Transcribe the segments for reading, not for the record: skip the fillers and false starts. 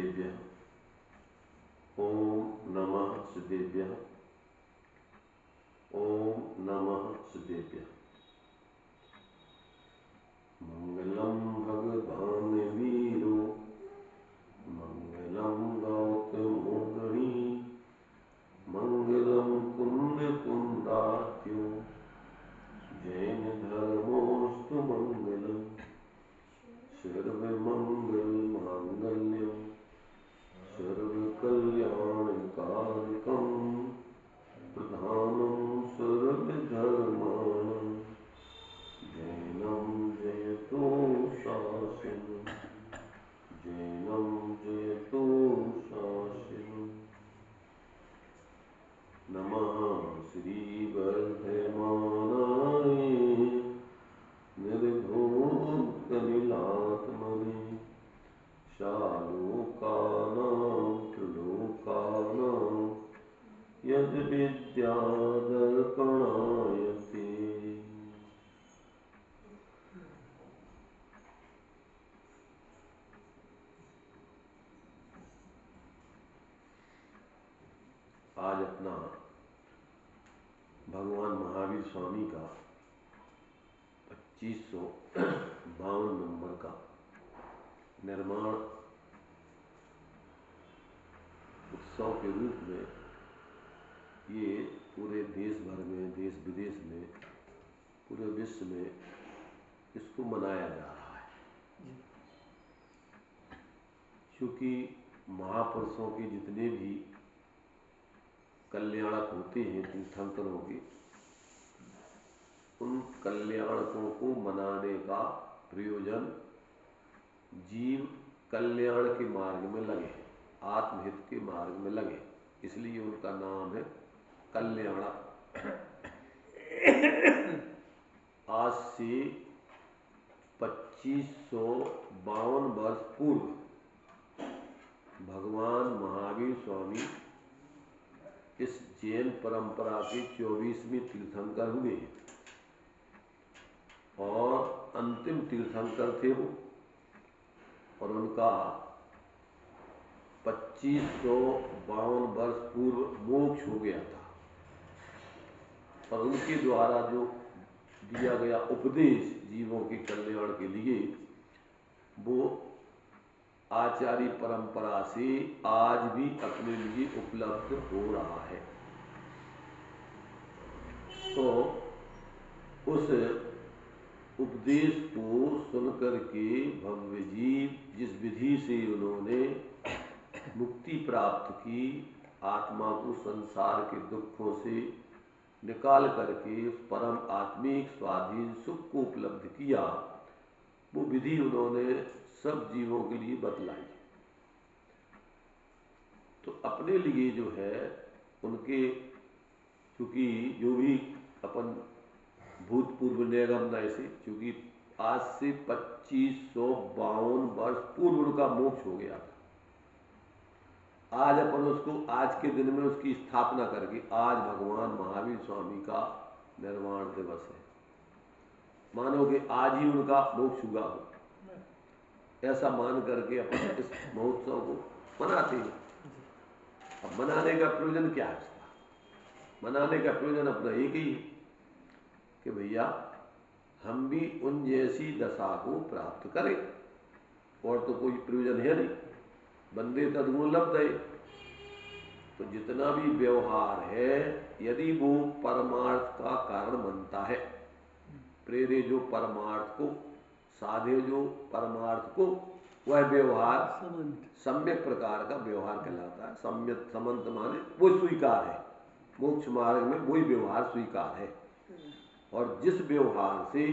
सिद्धेभ्यः। ओम नमः सिद्धेभ्यः। ओम नमः सिद्धेभ्यः। मंगलम भगवान वीरो मंगलम गौतमोगणी मंगलम कुंद कुंदात्यो जैन धर्मोस्तु मंगलम सर्वमंगल मांगल्यम सर्वकल्याणकारकम प्रधानम सर्वधर्माणां जैनं जयतु शासनम् जैनं जयतु शासनम्। नमः श्री वर्धमानाय निर्धूतनिलात्मने शालोकानां त्रिलोकानां यद्विद्यादर्पणाय ते। आज अपना भगवान महावीर स्वामी का 2552 नंबर का निर्माण उत्सव के रूप में ये पूरे देश भर में, देश विदेश में, पूरे विश्व में इसको मनाया जा रहा है। क्योंकि महापुरुषों के जितने भी कल्याणक होते हैं तीर्थंकरों के, उन कल्याणकों को मनाने का प्रयोजन जीव कल्याण के मार्ग में लगे, आत्महित के मार्ग में लगे, इसलिए उनका नाम है कल्याणक। आज से 2552 वर्ष पूर्व भगवान महावीर स्वामी इस जैन परंपरा के 24वें तीर्थंकर हुए और अंतिम तीर्थंकर थे वो, और उनका 2552 वर्ष पूर्व मोक्ष हो गया था। और उनके द्वारा जो दिया गया उपदेश जीवों के कल्याण के लिए, वो आचार्य परंपरा से आज भी अपने लिए उपलब्ध हो रहा है। तो उस उपदेश को सुनकर के भव्य जीव जिस विधि से उन्होंने मुक्ति प्राप्त की, आत्मा को संसार के दुखों से निकाल करके उस परम आत्मिक स्वाधीन सुख को उपलब्ध किया, वो विधि उन्होंने सब जीवों के लिए बतलाई। तो अपने लिए जो है उनके, क्योंकि जो भी अपन भूतपूर्व निगमन से, क्योंकि आज से 2552 वर्ष पूर्व उनका मोक्ष हो गया था। आज अपन उसको आज के दिन में उसकी स्थापना करके, आज भगवान महावीर स्वामी का निर्वाण दिवस है, मानो कि आज ही उनका मोक्ष हुआ हो, ऐसा मान करके अपन इस महोत्सव को मनाते हैं। अब मनाने का प्रयोजन क्या है? इसका मनाने का प्रयोजन अपना एक ही है कि भैया हम भी उन जैसी दशा को प्राप्त करें, और तो कोई प्रयोजन है नहीं। बंदे तद्गुण लब्ध है। तो जितना भी व्यवहार है, यदि वो परमार्थ का कारण बनता है, प्रेरे जो परमार्थ को, साधे जो परमार्थ को, वह व्यवहार सम्यक प्रकार का व्यवहार कहलाता है। सम्यक समंत माने वो स्वीकार है, मोक्ष मार्ग में वही व्यवहार स्वीकार है। और जिस व्यवहार से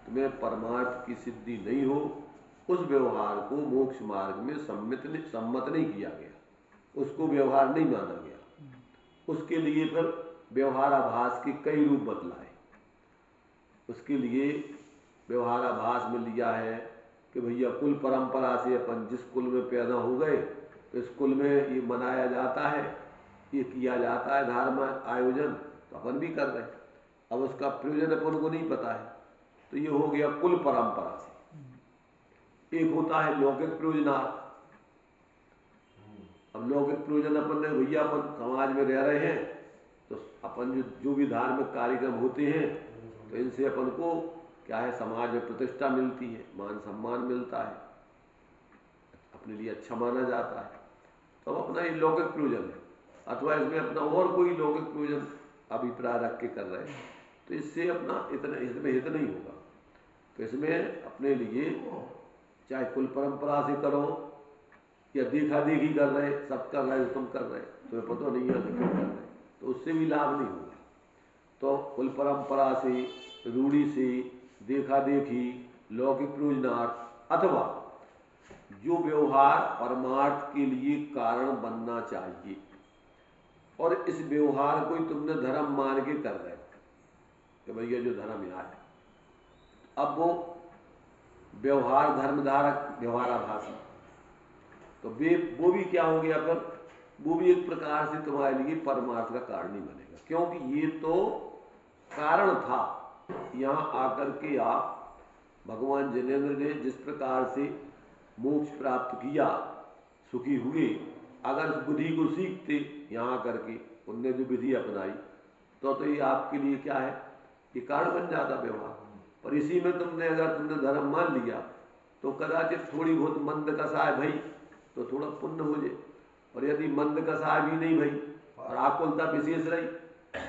तुम्हें परमार्थ की सिद्धि नहीं हो, उस व्यवहार को मोक्ष मार्ग में सम्मत नहीं किया गया, उसको व्यवहार नहीं माना गया। उसके लिए फिर व्यवहाराभास के कई रूप बतलाए। उसके लिए व्यवहाराभास में लिया है कि भैया कुल परंपरा से अपन जिस कुल में पैदा हो गए, तो इस कुल में ये मनाया जाता है, ये किया जाता है धर्म आयोजन, तो अपन भी कर रहे हैं। अब उसका प्रयोजन अपन को नहीं पता है, तो ये हो गया कुल परंपरा से। एक होता है लौकिक प्रयोजनार्थ, अब लौकिक प्रयोजन अपन ने भैया अपन समाज में रह रहे हैं तो अपन जो भी धार्मिक कार्यक्रम होते हैं तो इनसे अपन को क्या है, समाज में प्रतिष्ठा मिलती है, मान सम्मान मिलता है, अपने लिए अच्छा माना जाता है। तो अपना ये लौकिक प्रयोजन है, अथवा इसमें अपना और कोई लौकिक प्रयोजन अभिप्राय रख के कर रहे हैं तो इससे अपना इतना इसमें हित नहीं होगा। तो इसमें अपने लिए चाहे कुल परंपरा से करो या देखा देखी कर रहे, सब कर रहे तुम कर रहे, तुम्हें पता नहीं है क्यों कर रहे, तो उससे भी लाभ नहीं होगा। तो कुल परंपरा से, रूढ़ी से, देखा देखी, लौकिक प्रयोजनार्थ अथवा जो व्यवहार परमार्थ के लिए कारण बनना चाहिए और इस व्यवहार को ही तुमने धर्म मान के कर रहे कि भैया जो धर्म यहाँ है, अब वो व्यवहार धर्मधारक व्यवहाराभासी, तो वो भी क्या हो गया, फिर वो भी एक प्रकार से तुम्हारे लिए परमार्थ का कारण ही बनेगा, क्योंकि ये तो कारण था। यहाँ आकर के आप भगवान जिनेंद्र ने जिस प्रकार से मोक्ष प्राप्त किया, सुखी हुए, अगर उस बुद्धि को सीखते यहाँ करके उनने जो विधि अपनाई तो ये आपके लिए क्या है, ये कारण बन जाता व्यवहार। और इसी में अगर तुमने धर्म मान लिया तो कदाचित थोड़ी बहुत मंद कसाय भई तो थोड़ा पुण्य हो जाए, और यदि मंद कसाय भी नहीं भई और आकुलता विशेष रही,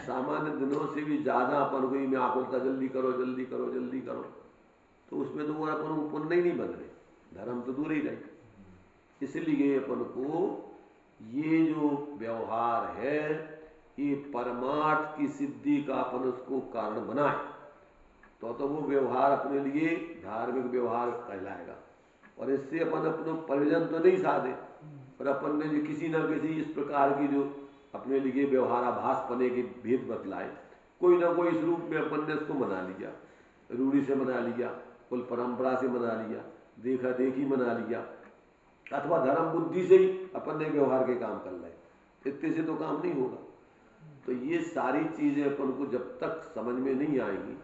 सामान्य दिनों से भी ज्यादा अपन को में आकुलता जल्दी करो जल्दी करो जल्दी करो, तो उसमें तो वो अपन को पुण्य ही नहीं बन रहे, धर्म तो दूर ही रहे। इसलिए अपन को ये जो व्यवहार है ये परमार्थ की सिद्धि का अपन उसको कारण बनाए तो वो व्यवहार अपने लिए धार्मिक व्यवहार कहलाएगा। और इससे अपन अपने प्रयोजन तो नहीं साधे, पर अपन ने जो किसी न किसी इस प्रकार की जो अपने लिए व्यवहाराभास पने के भेद बतलाए, कोई ना कोई इस रूप में अपन ने इसको मना लिया, रूढ़ी से मना लिया, कुल परंपरा से मना लिया, देखा देखी मना लिया, अथवा धर्म बुद्धि से ही अपन ने व्यवहार के काम कर लाए, इतने से तो काम नहीं होगा। तो ये सारी चीजें अपन को जब तक समझ में नहीं आएंगी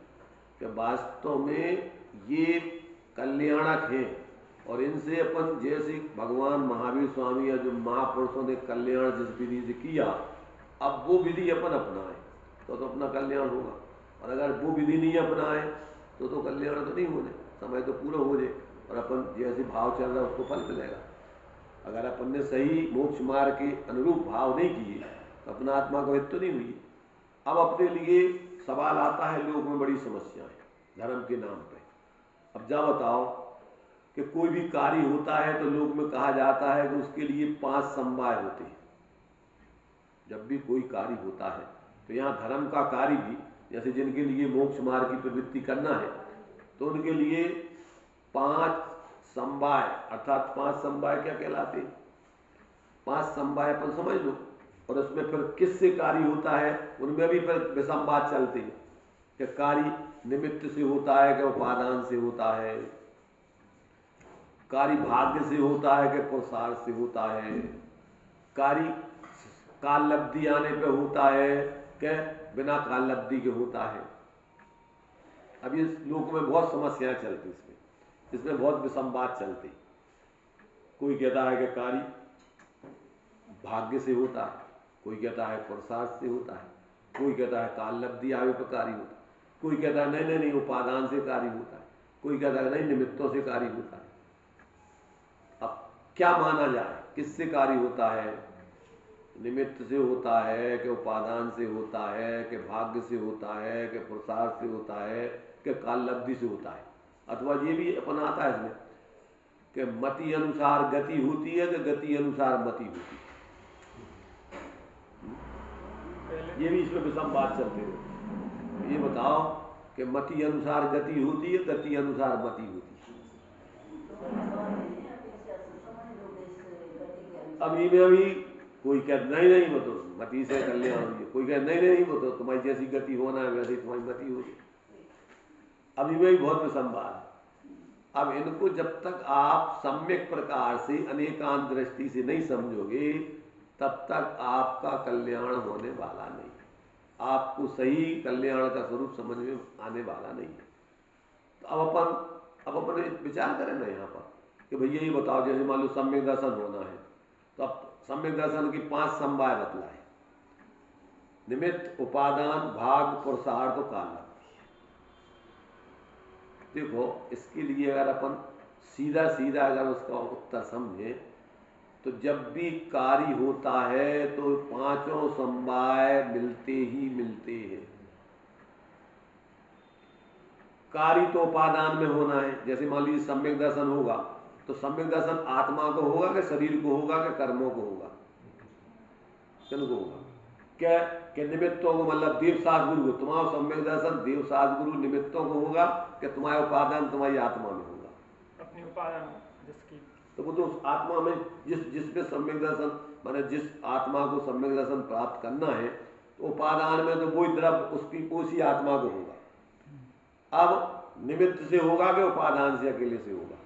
कि वास्तव में ये कल्याणक हैं और इनसे अपन जैसे भगवान महावीर स्वामी या जो महापुरुषों ने कल्याण जिस विधि से किया, अब वो विधि अपन अपनाए तो अपना कल्याण होगा। और अगर वो विधि नहीं अपनाए तो कल्याण तो नहीं होने, समय तो पूरा हो जाए और अपन जैसे भाव चल रहा है उसको फल मिलेगा। अगर अपन ने सही मोक्ष मार्ग के अनुरूप भाव नहीं किए तो अपना आत्मा को हित तो नहीं हुई। अब अपने लिए सवाल आता है, लोग में बड़ी समस्या है धर्म के नाम पे। अब जा बताओ कि कोई भी कार्य होता है तो लोग में कहा जाता है कि उसके लिए 5 समवाय होते हैं। जब भी कोई कार्य होता है तो यहाँ धर्म का कार्य भी, जैसे जिनके लिए मोक्ष मार्ग की प्रवृत्ति करना है तो उनके लिए 5 समवाय, अर्थात 5 समवाय क्या कहलाते हैं, 5 समवाय अपन समझ लो। और उसमें फिर किससे कार्य होता है उनमें भी फिर विसंवाद चलते हैं कि कार्य निमित्त से होता है कि उपादान से होता है, कार्य भाग्य से होता है कि पुरुषार्थ से होता है, कार्य काल लब्धि आने पे होता है कि बिना काल लब्धि के होता है। अब इस लोक में बहुत समस्याएं चलती, इसमें बहुत विसंवाद चलते। कोई कहता है कि कार्य भाग्य से होता है, कोई कहता है पुरुषार्थ से होता है, कोई कहता है काल लब्धि आवे पर कार्य होता है, कोई कहता है नहीं नहीं उपादान से कार्य होता है, कोई कहता है नहीं निमित्तों से कार्य होता है। अब क्या माना जाए, किससे कार्य होता है, निमित्त से होता है कि उपादान से होता है कि भाग्य से होता है कि पुरुषार्थ से होता है कि काल लब्धि से होता है। अथवा ये भी अपन आता है इसमें कि मति अनुसार गति होती है कि गति अनुसार मति होती है, ये भी इसमें विसंवाद चलते रहे। ये बताओ कि मति अनुसार गति होती है, गति अनुसार मति होती है। अब ये भी कोई कहता नहीं नहीं वो तो मति से कल्याण हुई है, कोई कहता नहीं नहीं वो तो तुम्हारी जैसी गति होना है वैसी तुम्हारी मति होगी। अब इनमें भी बहुत विसंवाद है। अब इनको जब तक आप सम्यक प्रकार से अनेकांत दृष्टि से नहीं समझोगे तब तक आपका कल्याण होने वाला नहीं है, आपको सही कल्याण का स्वरूप समझ में आने वाला नहीं है। तो अब अपन विचार करें ना यहाँ पर कि भैया ये बताओ, जैसे मान लो सम्यक दर्शन होना है तो अब सम्यक दर्शन की 5 समवाय बतलाए, निमित्त, उपादान, भाग, पुरुषार्थ और काल। देखो इसके लिए अगर अपन सीधा सीधा अगर उसका उत्तर समझे तो जब भी कार्य होता है तो 5 समवाय मिलते ही मिलते हैं। कार्य तो उपादान में होना है, जैसे मान लीजिए सम्यक दर्शन होगा तो सम्यक दर्शन आत्मा को होगा कि शरीर को होगा कि कर्मों को होगा, किनको होगा? क्या निमित्तों को, मतलब देवसास गुरु को, तुम्हारा सम्यक दर्शन देवसास गुरु निमित्तों को होगा कि तुम्हारा उपादान तुम्हारी आत्मा में होगा? अपनी उपादान जिसकी, तो वो तो उस आत्मा में जिसमें सम्यक दर्शन माने जिस आत्मा को सम्यक दर्शन प्राप्त करना है तो उपादान में तो वही द्रव्य उसकी उसी आत्मा को होगा। अब निमित्त से होगा कि उपादान से अकेले से होगा?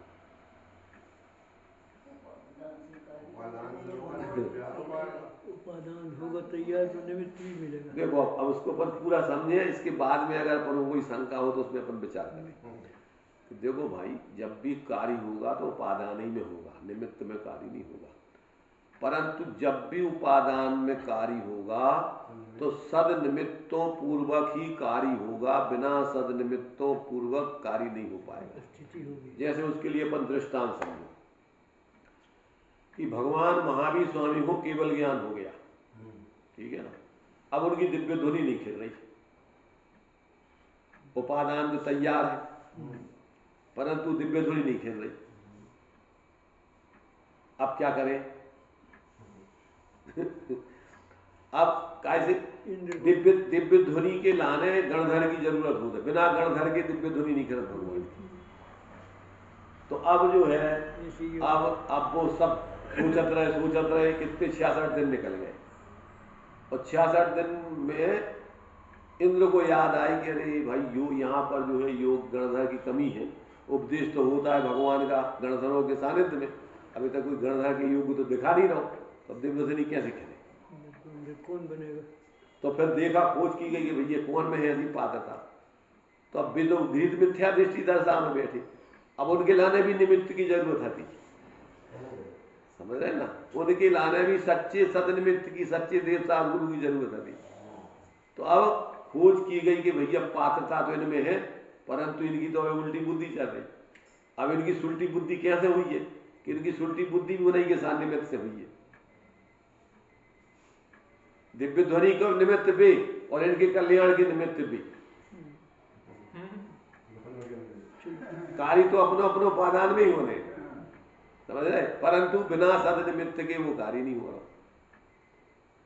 उपादान होगा तैयार तो निमित्त भी मिलेगा। देखो अब उसको अपन पूरा समझे, इसके बाद में अगर अपन कोई शंका हो तो उसमें अपन विचार करें। तो देखो भाई, जब भी कार्य होगा तो उपादान ही में होगा, निमित्त में कार्य नहीं होगा। परंतु जब भी उपादान में कार्य होगा तो सद निमित्तों पूर्वक ही कार्य होगा, बिना सद निमित्तों पूर्वक कार्य नहीं हो पाएगा। जैसे उसके लिए अपन दृष्टांत समझो कि भगवान महावीर स्वामी को केवल ज्ञान हो गया, ठीक है ना, अब उनकी दिव्य ध्वनि नहीं खिल रही, उपादान तो तैयार है परंतु दिव्य ध्वनि नहीं खिल रही। अब क्या करें? अब कैसे दिव्य ध्वनि के लाने गणधर की जरूरत होती है, बिना गणधर के दिव्य ध्वनि नहीं करत भगवान की। तो अब जो है अब वो सब सोचत रहे कितने 66 दिन निकल गए और 66 दिन में इंद्र को याद आई कि अरे भाई यहाँ पर जो है योग गणधर की कमी है। उपदेश तो होता है भगवान का गणधरों के सानिध्य में, अभी तक कोई गणधर के योग तो दिखा नहीं रहा हो, तो दिव्य ध्वनि कैसे खेले, कौन बनेगा? तो फिर देखा, खोज की गई कि भैया कौन में है ऐसी पात्रता। तो अब भी तो भीत मिथ्या दृष्टि दशा में बैठे, अब उनके लाने भी निमित्त की जरूरत थी, समझ रहे ना, उनके लाने भी सच्चे सतनिमित्त की, सच्चे देवता गुरु की जरूरत थी। तो अब खोज की गई कि भैया पात्रता तो इनमें है परंतु इनकी तो उल्टी बुद्धि चल रही। अब इनकी सुल्टी बुद्धि कैसे हुई है कि इनकी सुल्टी बुद्धि भी उन्हीं के साथ निमित्त से हुई है, दिव्य ध्वनि को निमित्त भी और इनके कल्याण के निमित्त भी। कार्य तो अपने अपने उपादान में ही होने, समझ रहे, परंतु बिना सद निमित्त के वो कार्य नहीं हो रहा।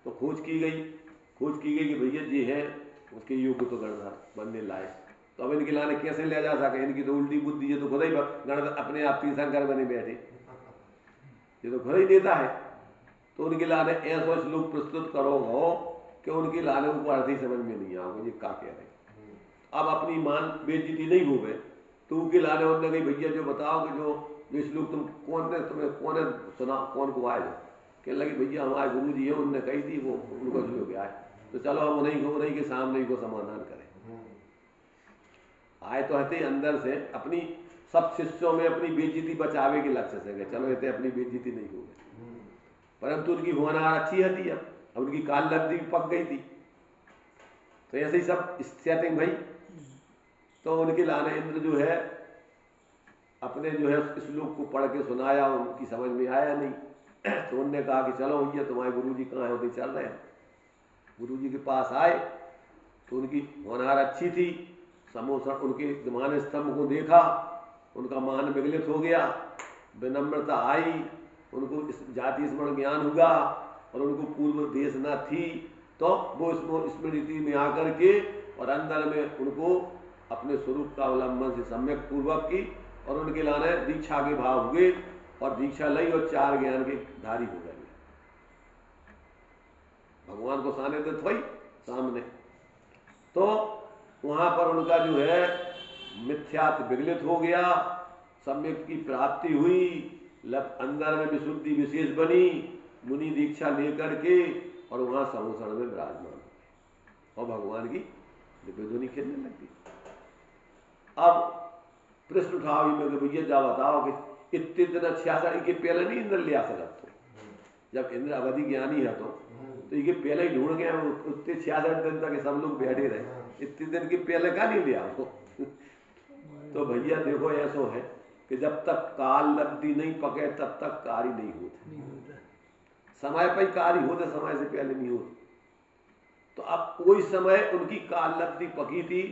तो खोज की गई कि भैया जी है उसके योग्य तो गणधर बनने लायक, तो अब इनके लाने कैसे ले जा सके, इनकी तो उल्टी बुद्धि है, तो खुद ही गणधर अपने आप तीर्थंकर बने बैठे, ये तो खुद ही देता है। तो उनके लाने ऐसा श्लोक प्रस्तुत करोगे कि उनके लाने को अर्थ ही समझ में नहीं आओगे ये क्या कह रहे। अब अपनी मान बेइज्जती नहीं हो गए तो उनके लाने उन्होंने कही भैया जो बताओ कि जो श्लोक तुम कौन है सुना, कौन को आए? कहने लगे भैया हमारे गुरु जी है, उनने कही थी, वो उनको श्लोक आए, तो चलो हम उन्हीं के सामने को समाधान करें। आए तो हते अंदर से अपनी सब शिष्यों में अपनी बेइज्जती बचावे के लक्ष्य से गए, चलो ये अपनी बेइज्जती नहीं हो गई, परंतु उनकी होनहार अच्छी हती, अब उनकी काल लब्धि भी पक गई थी। तो ऐसे ही सब सेटिंग भाई। तो उनके लाने इंद्र जो है अपने जो है श्लोक को पढ़ के सुनाया, उनकी समझ में आया नहीं, तो उनने कहा कि चलो भैया तुम्हारे गुरुजी कहाँ होते चल रहे हैं। गुरुजी के पास आए तो उनकी होनहार अच्छी थी, समोसन उनके मान स्तंभ को देखा, उनका मान विगलित हो गया, विनम्रता आई, उनको जाति स्मरण ज्ञान हुआ और उनको पूर्व देश न थी, तो वो स्मृति में आकर के और अंदर में उनको अपने स्वरूप का अवलंबन से सम्यक पूर्वक की और उनके लाने दीक्षा के भाव हुए और दीक्षा लई और 4 ज्ञान के धारी हो गए, भगवान को सानिध्य हुई सामने। तो वहां पर उनका जो है मिथ्यात्व विगलित हो गया, सम्यक की प्राप्ति हुई, अंदर में विशुद्धि विशेष बनी, मुनि दीक्षा लेकर के और वहां समोसण में विराजमान और भगवान की दिव्य ध्वनि खेलने लगी। अब प्रश्न उठाओ में भैया जा बताओ कि इतने दिन 66 के पहले नहीं इंद्र लिया सकता, जब इंद्र अवधि ज्ञानी है तो ये पहले ही ढूंढ गया, उतने 66 दिन तक सब लोग बैठे रहे, इतने दिन के पहले का नहीं लिया वो। तो भैया देखो ऐसा है कि जब तक काल लब्धि नहीं पके तब तक कार्य नहीं होता। समय पर ही कार्य होते, समय से पहले नहीं होते। तो अब कोई समय उनकी काल लब्धि पकी थी,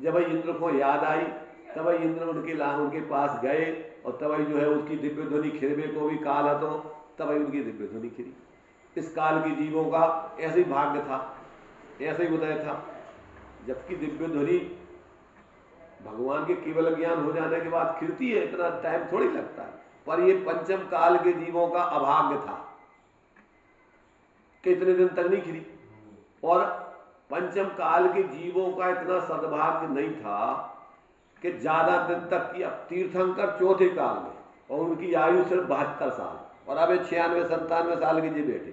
जब इंद्र को याद आई तब इंद्र उनके पास गए और तब जो है उसकी दिव्य ध्वनि खिरवे को भी काल है तो तब उनकी दिव्य ध्वनि खिरी। इस काल के जीवों का ऐसे ही भाग्य था, ऐसे ही उदय था। जबकि दिव्य ध्वनि भगवान के केवल ज्ञान हो जाने के बाद खिरती है, इतना टाइम थोड़ी लगता है। पर ये पंचम काल के जीवों का अभाग्य था कि इतने दिन तक नहीं खिरी, और पंचम काल के जीवों का इतना सद्भाग्य नहीं था कि ज्यादा दिन तक की। अब तीर्थंकर चौथे काल में और उनकी आयु सिर्फ 72 साल, और अब 96-97 साल के जी बैठे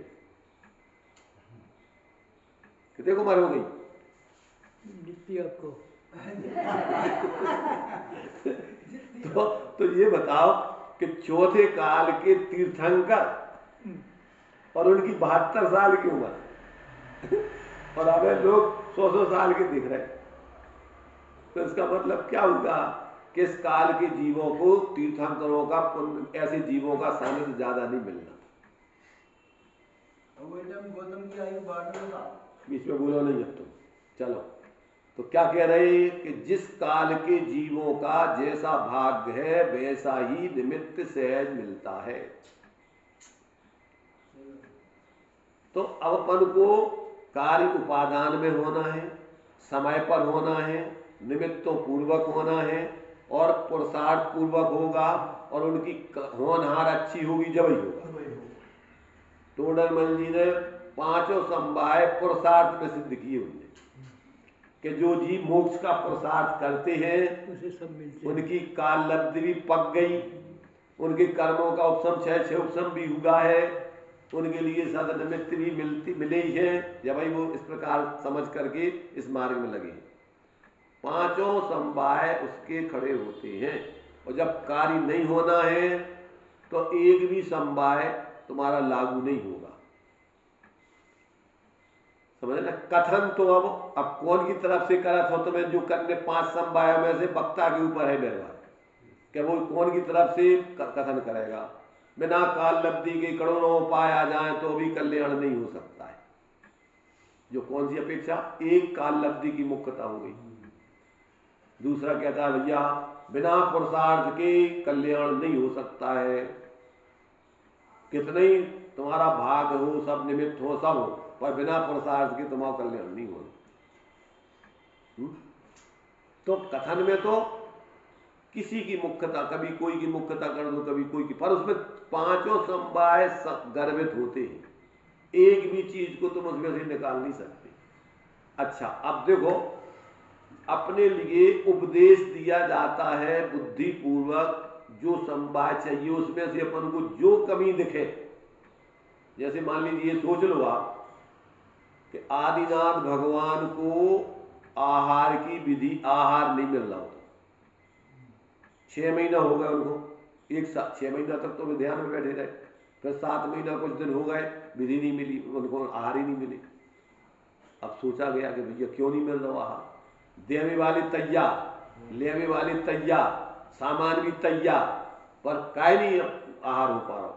कि देखो मर हो गई जितनी आपको। तो ये बताओ कि चौथे काल के तीर्थंकर और उनकी 72 साल की उम्र, और हमें लोग 100 साल के दिख रहे। तो इसका मतलब क्या होगा कि इस काल के जीवों को तीर्थंकरों का ऐसे जीवों का सानिध्य ज्यादा नहीं मिलना। गौतम की आयु 92 साल। बीच में बोलो नहीं अब तुम, चलो। तो क्या कह रहे कि जिस काल के जीवों का जैसा भाग्य है वैसा ही निमित्त सहज मिलता है। तो अब अपन को कार्य उपादान में होना है, समय पर होना है, निमित्तों पूर्वक होना है, और पुरुषार्थ पूर्वक होगा, और उनकी होनहार अच्छी होगी जब ही होगा। टोडरमल जी ने 5 समवाय पुरुषार्थ में सिद्ध किए हुए कि जो जीव मोक्ष का पुरुषार्थ करते हैं उसे सब मिलते हैं। उनकी काल लब्धि भी पक गई, उनके कर्मों का उपशम 6 उपशम भी हुआ है, उनके लिए सद निमित्त भी मिले ही है, जब भाई वो इस प्रकार समझ करके इस मार्ग में लगे। 5 समवाय उसके खड़े होते हैं, और जब कार्य नहीं होना है तो एक भी समवाय तुम्हारा लागू नहीं होगा। समझ ना? कथन तो अब कौन की तरफ से करत हो तुम्हें जो करने 5 समवायों में से वक्ता के ऊपर है निर्भर कि वो कौन की तरफ से कथन करेगा। बिना काल लब्धि के करोड़ों उपाय आ जाए तो भी कल्याण नहीं हो सकता है। जो कौन सी अपेक्षा, एक काल लब्धि की मुख्यता हो गई। दूसरा कहता है भैया बिना पुरुषार्थ के कल्याण नहीं हो सकता है, कितने ही तुम्हारा भाग हो, सब निमित्त हो, सब हो, पर बिना पुरुषार्थ के तुम्हारा कल्याण नहीं होना। तो कथन में तो किसी की मुख्यता, कभी कोई की मुख्यता कर दो, कभी कोई की, पर उसमें 5 समवाय गर्भित होते हैं, एक भी चीज को तुम उसमें से निकाल नहीं सकते। अच्छा, अब देखो अपने लिए उपदेश दिया जाता है बुद्धि पूर्वक, जो समवाय चाहिए उसमें से अपन को जो कमी दिखे। जैसे मान लीजिए सोच लो आप कि आदिनाथ भगवान को आहार की विधि, आहार नहीं मिल रहा हो, 6 महीना हो गए उनको, एक साल 6 महीना तक तो ध्यान में बैठे रहे, फिर 7 महीना कुछ दिन हो गए, विधि नहीं मिली, उनको आहार ही नहीं मिली। अब सोचा गया कि भैया क्यों नहीं मिल रहा आहार, देने वाली तैयार, लेने वाली तैयार, सामान भी तैयार, पर काय नहीं आहार हो पा रहा।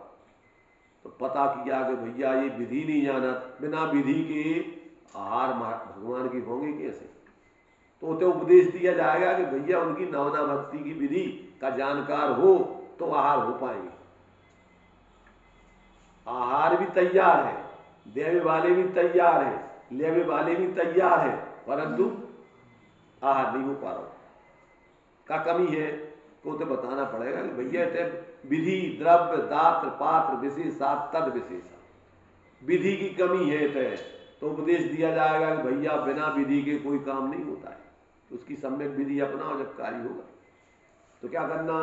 तो पता किया कि भैया ये विधि नहीं जाना, बिना विधि के आहार भगवान की होंगे कैसे। तो उसे उपदेश दिया जाएगा कि भैया उनकी नवना भक्ति की विधि का जानकार हो तो आहार हो पाएंगे। आहार भी तैयार है, देने वाले भी तैयार है, लेने वाले भी तैयार है, परंतु आहार नहीं हो पा रहा। का कमी है तो उसे बताना पड़ेगा कि भैया विधि, द्रव्य, दात्र, पात्र, विशेषा, तद विशेषा, विधि की कमी है तो उपदेश दिया जाएगा कि भैया बिना विधि के कोई काम नहीं होता है, तो उसकी सम्यक विधि अपनाओ, जब कार्य होगा तो क्या करना।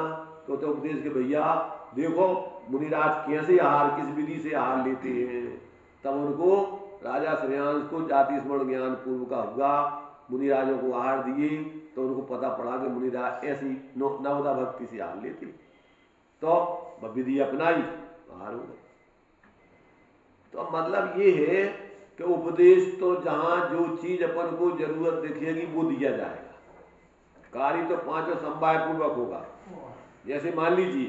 तो उपदेश के भैया देखो मुनिराज कैसे आहार, किस विधि से आहार लेते हैं। तब उनको राजा श्रेयांश को जाति स्मरण ज्ञान पूर्व का हुआ, मुनिराजों को आहार दिए, तो उनको पता पड़ा कि मुनिराज ऐसी नवदा भक्ति से आहार लेते, तो विधि अपनाई, आहार हो गए। तो मतलब ये है कि उपदेश तो जहां जो चीज अपन को जरूरत दिखेगी वो दिया जाएगा। कार्य तो पांचों समवाय पूर्वक होगा। जैसे मान लीजिए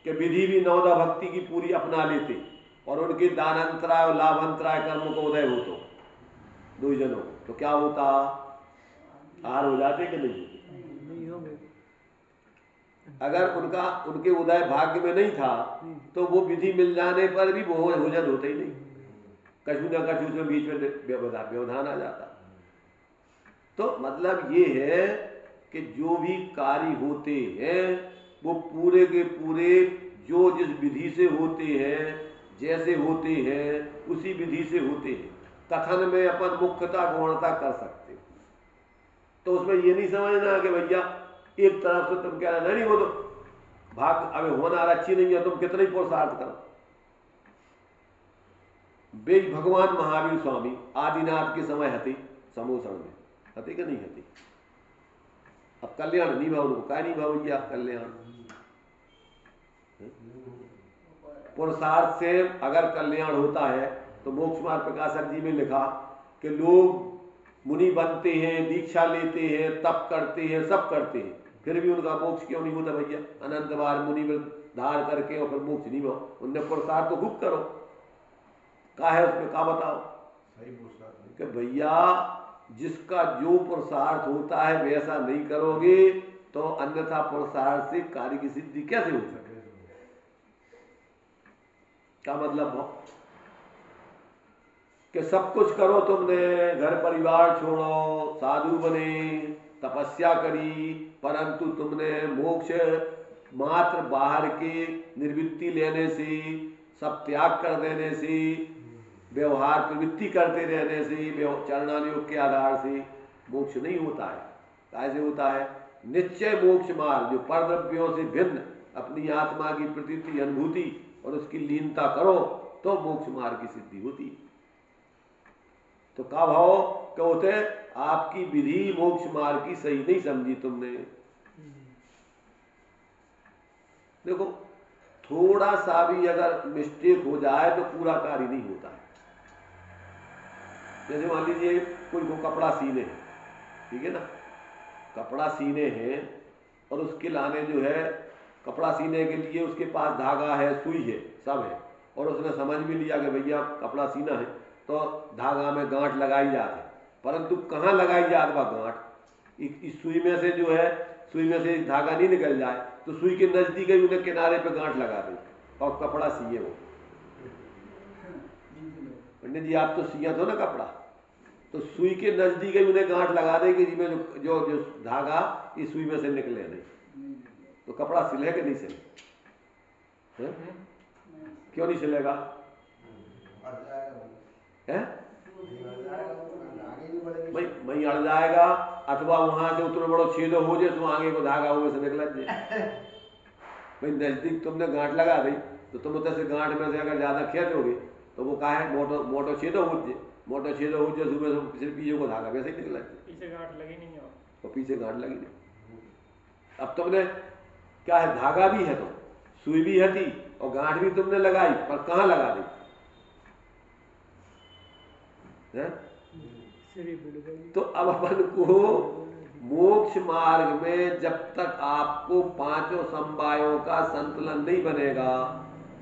कि विधि भी नवदा भक्ति की पूरी अपना लेते और उनके दानांतराय और लाभांतराय कर्म को उदय हो तो दो जनों तो क्या होता, हार हो जाते कि नहीं होते? नहीं होंगे। अगर उनके उदय भाग्य में नहीं था तो वो विधि मिल जाने पर भी वो भोजन होते ही नहीं, कछु न कछु उसमें बीच में व्यवधान आ जाता। तो मतलब ये है कि जो भी कार्य होते हैं वो पूरे के पूरे जो जिस विधि से होते हैं, जैसे होते हैं उसी विधि से होते हैं। कथन में अपन मुख्यता गौणता कर सकते हो, तो उसमें ये नहीं समझना कि भैया एक तरफ से तुम कह रहे नहीं वो तो भाग अभी होना अच्छी नहीं है, तुम कितने पुरुषार्थ करो। बेज भगवान महावीर स्वामी आदिनाथ के समय हते समोसण में हते कि नहीं हते? अब कल्याण नहीं भाव उनको क्या नहीं भाव भैया कल्याण पुरुषार्थ से अगर कल्याण होता है तो मोक्ष मार्ग प्रकाशक जी में लिखा कि लोग मुनि बनते हैं, दीक्षा लेते हैं, तप करते हैं, सब करते हैं, फिर भी उनका मोक्ष क्यों नहीं होता भैया? अनंत बार मुनि धार करके और फिर मोक्ष नहीं हो। उनने पुरुषार्थ तो खूब करो, क्या है उसमें क्या बताओ कि भैया जिसका जो पुरुषार्थ होता है वैसा नहीं करोगे तो अन्यथा पुरुषार्थ से कार्य की सिद्धि कैसे हो सके? क्या मतलब हो कि सब कुछ करो तुमने, घर परिवार छोड़ो, साधु बने, तपस्या करी, परंतु तुमने मोक्ष मात्र बाहर की निर्वृत्ति लेने से, सब त्याग कर देने से, व्यवहार प्रवृत्ति करते रहने से, चरणानुयोग के आधार से मोक्ष नहीं होता है। कैसे होता है? निश्चय मोक्ष मार्ग जो परद्रव्यों से भिन्न अपनी आत्मा की प्रतीति अनुभूति और उसकी लीनता करो तो मोक्ष मार्ग की सिद्धि होती है। तो का भाव क्या होते हैं? आपकी विधि मोक्ष मार्ग की सही नहीं समझी तुमने। देखो थोड़ा सा भी अगर मिस्टेक हो जाए तो पूरा कार्य नहीं होता है। जैसे मान लीजिए कोई को कपड़ा सीने हैं, ठीक है ना, कपड़ा सीने हैं और उसके लाने जो है कपड़ा सीने के लिए उसके पास धागा है, सुई है, सब है, और उसने समझ भी लिया कि भैया कपड़ा सीना है तो धागा में गांठ लगाई जाती, परंतु कहाँ लगाई जाती वह गांठ? इस सुई में से जो है, सुई में से धागा नहीं निकल जाए तो सुई के नजदीक ही उन्हें किनारे पे गांठ लगा दी और कपड़ा सिए वो। पंडित जी आप तो सिया दो ना कपड़ा, तो सुई के नजदीक ही उन्हें गांठ लगा दे कि जिसमें जो जो धागा इस सुई में से निकले नहीं, तो कपड़ा सिले कि नहीं सिले? क्यों नहीं सिलेगा? है भाई वही अड़ जाएगा, अथवा वहां से उतना बड़ा छेद हो जाए तो आगे को धागा हुए से निकल जाए। भाई नजदीक तुमने गांठ लगा दी तो तुम उधर से गांठ में से अगर ज्यादा खींचोगे तो वो क्या है, मोटो छेद हो जाए, मोटो छेद हो जाए सुबह से सिर्फ पीछे को धागा वैसे ही निकला, पीछे गांठ लगी नहीं है और पीछे गांठ लगी नहीं। अब तुमने क्या है, धागा भी है तो सुई भी है थी और गांठ भी तुमने लगाई, पर कहाँ लगा दी? तो अब अपन को मोक्ष मार्ग में जब तक आपको पांचों समवायों का संतुलन नहीं बनेगा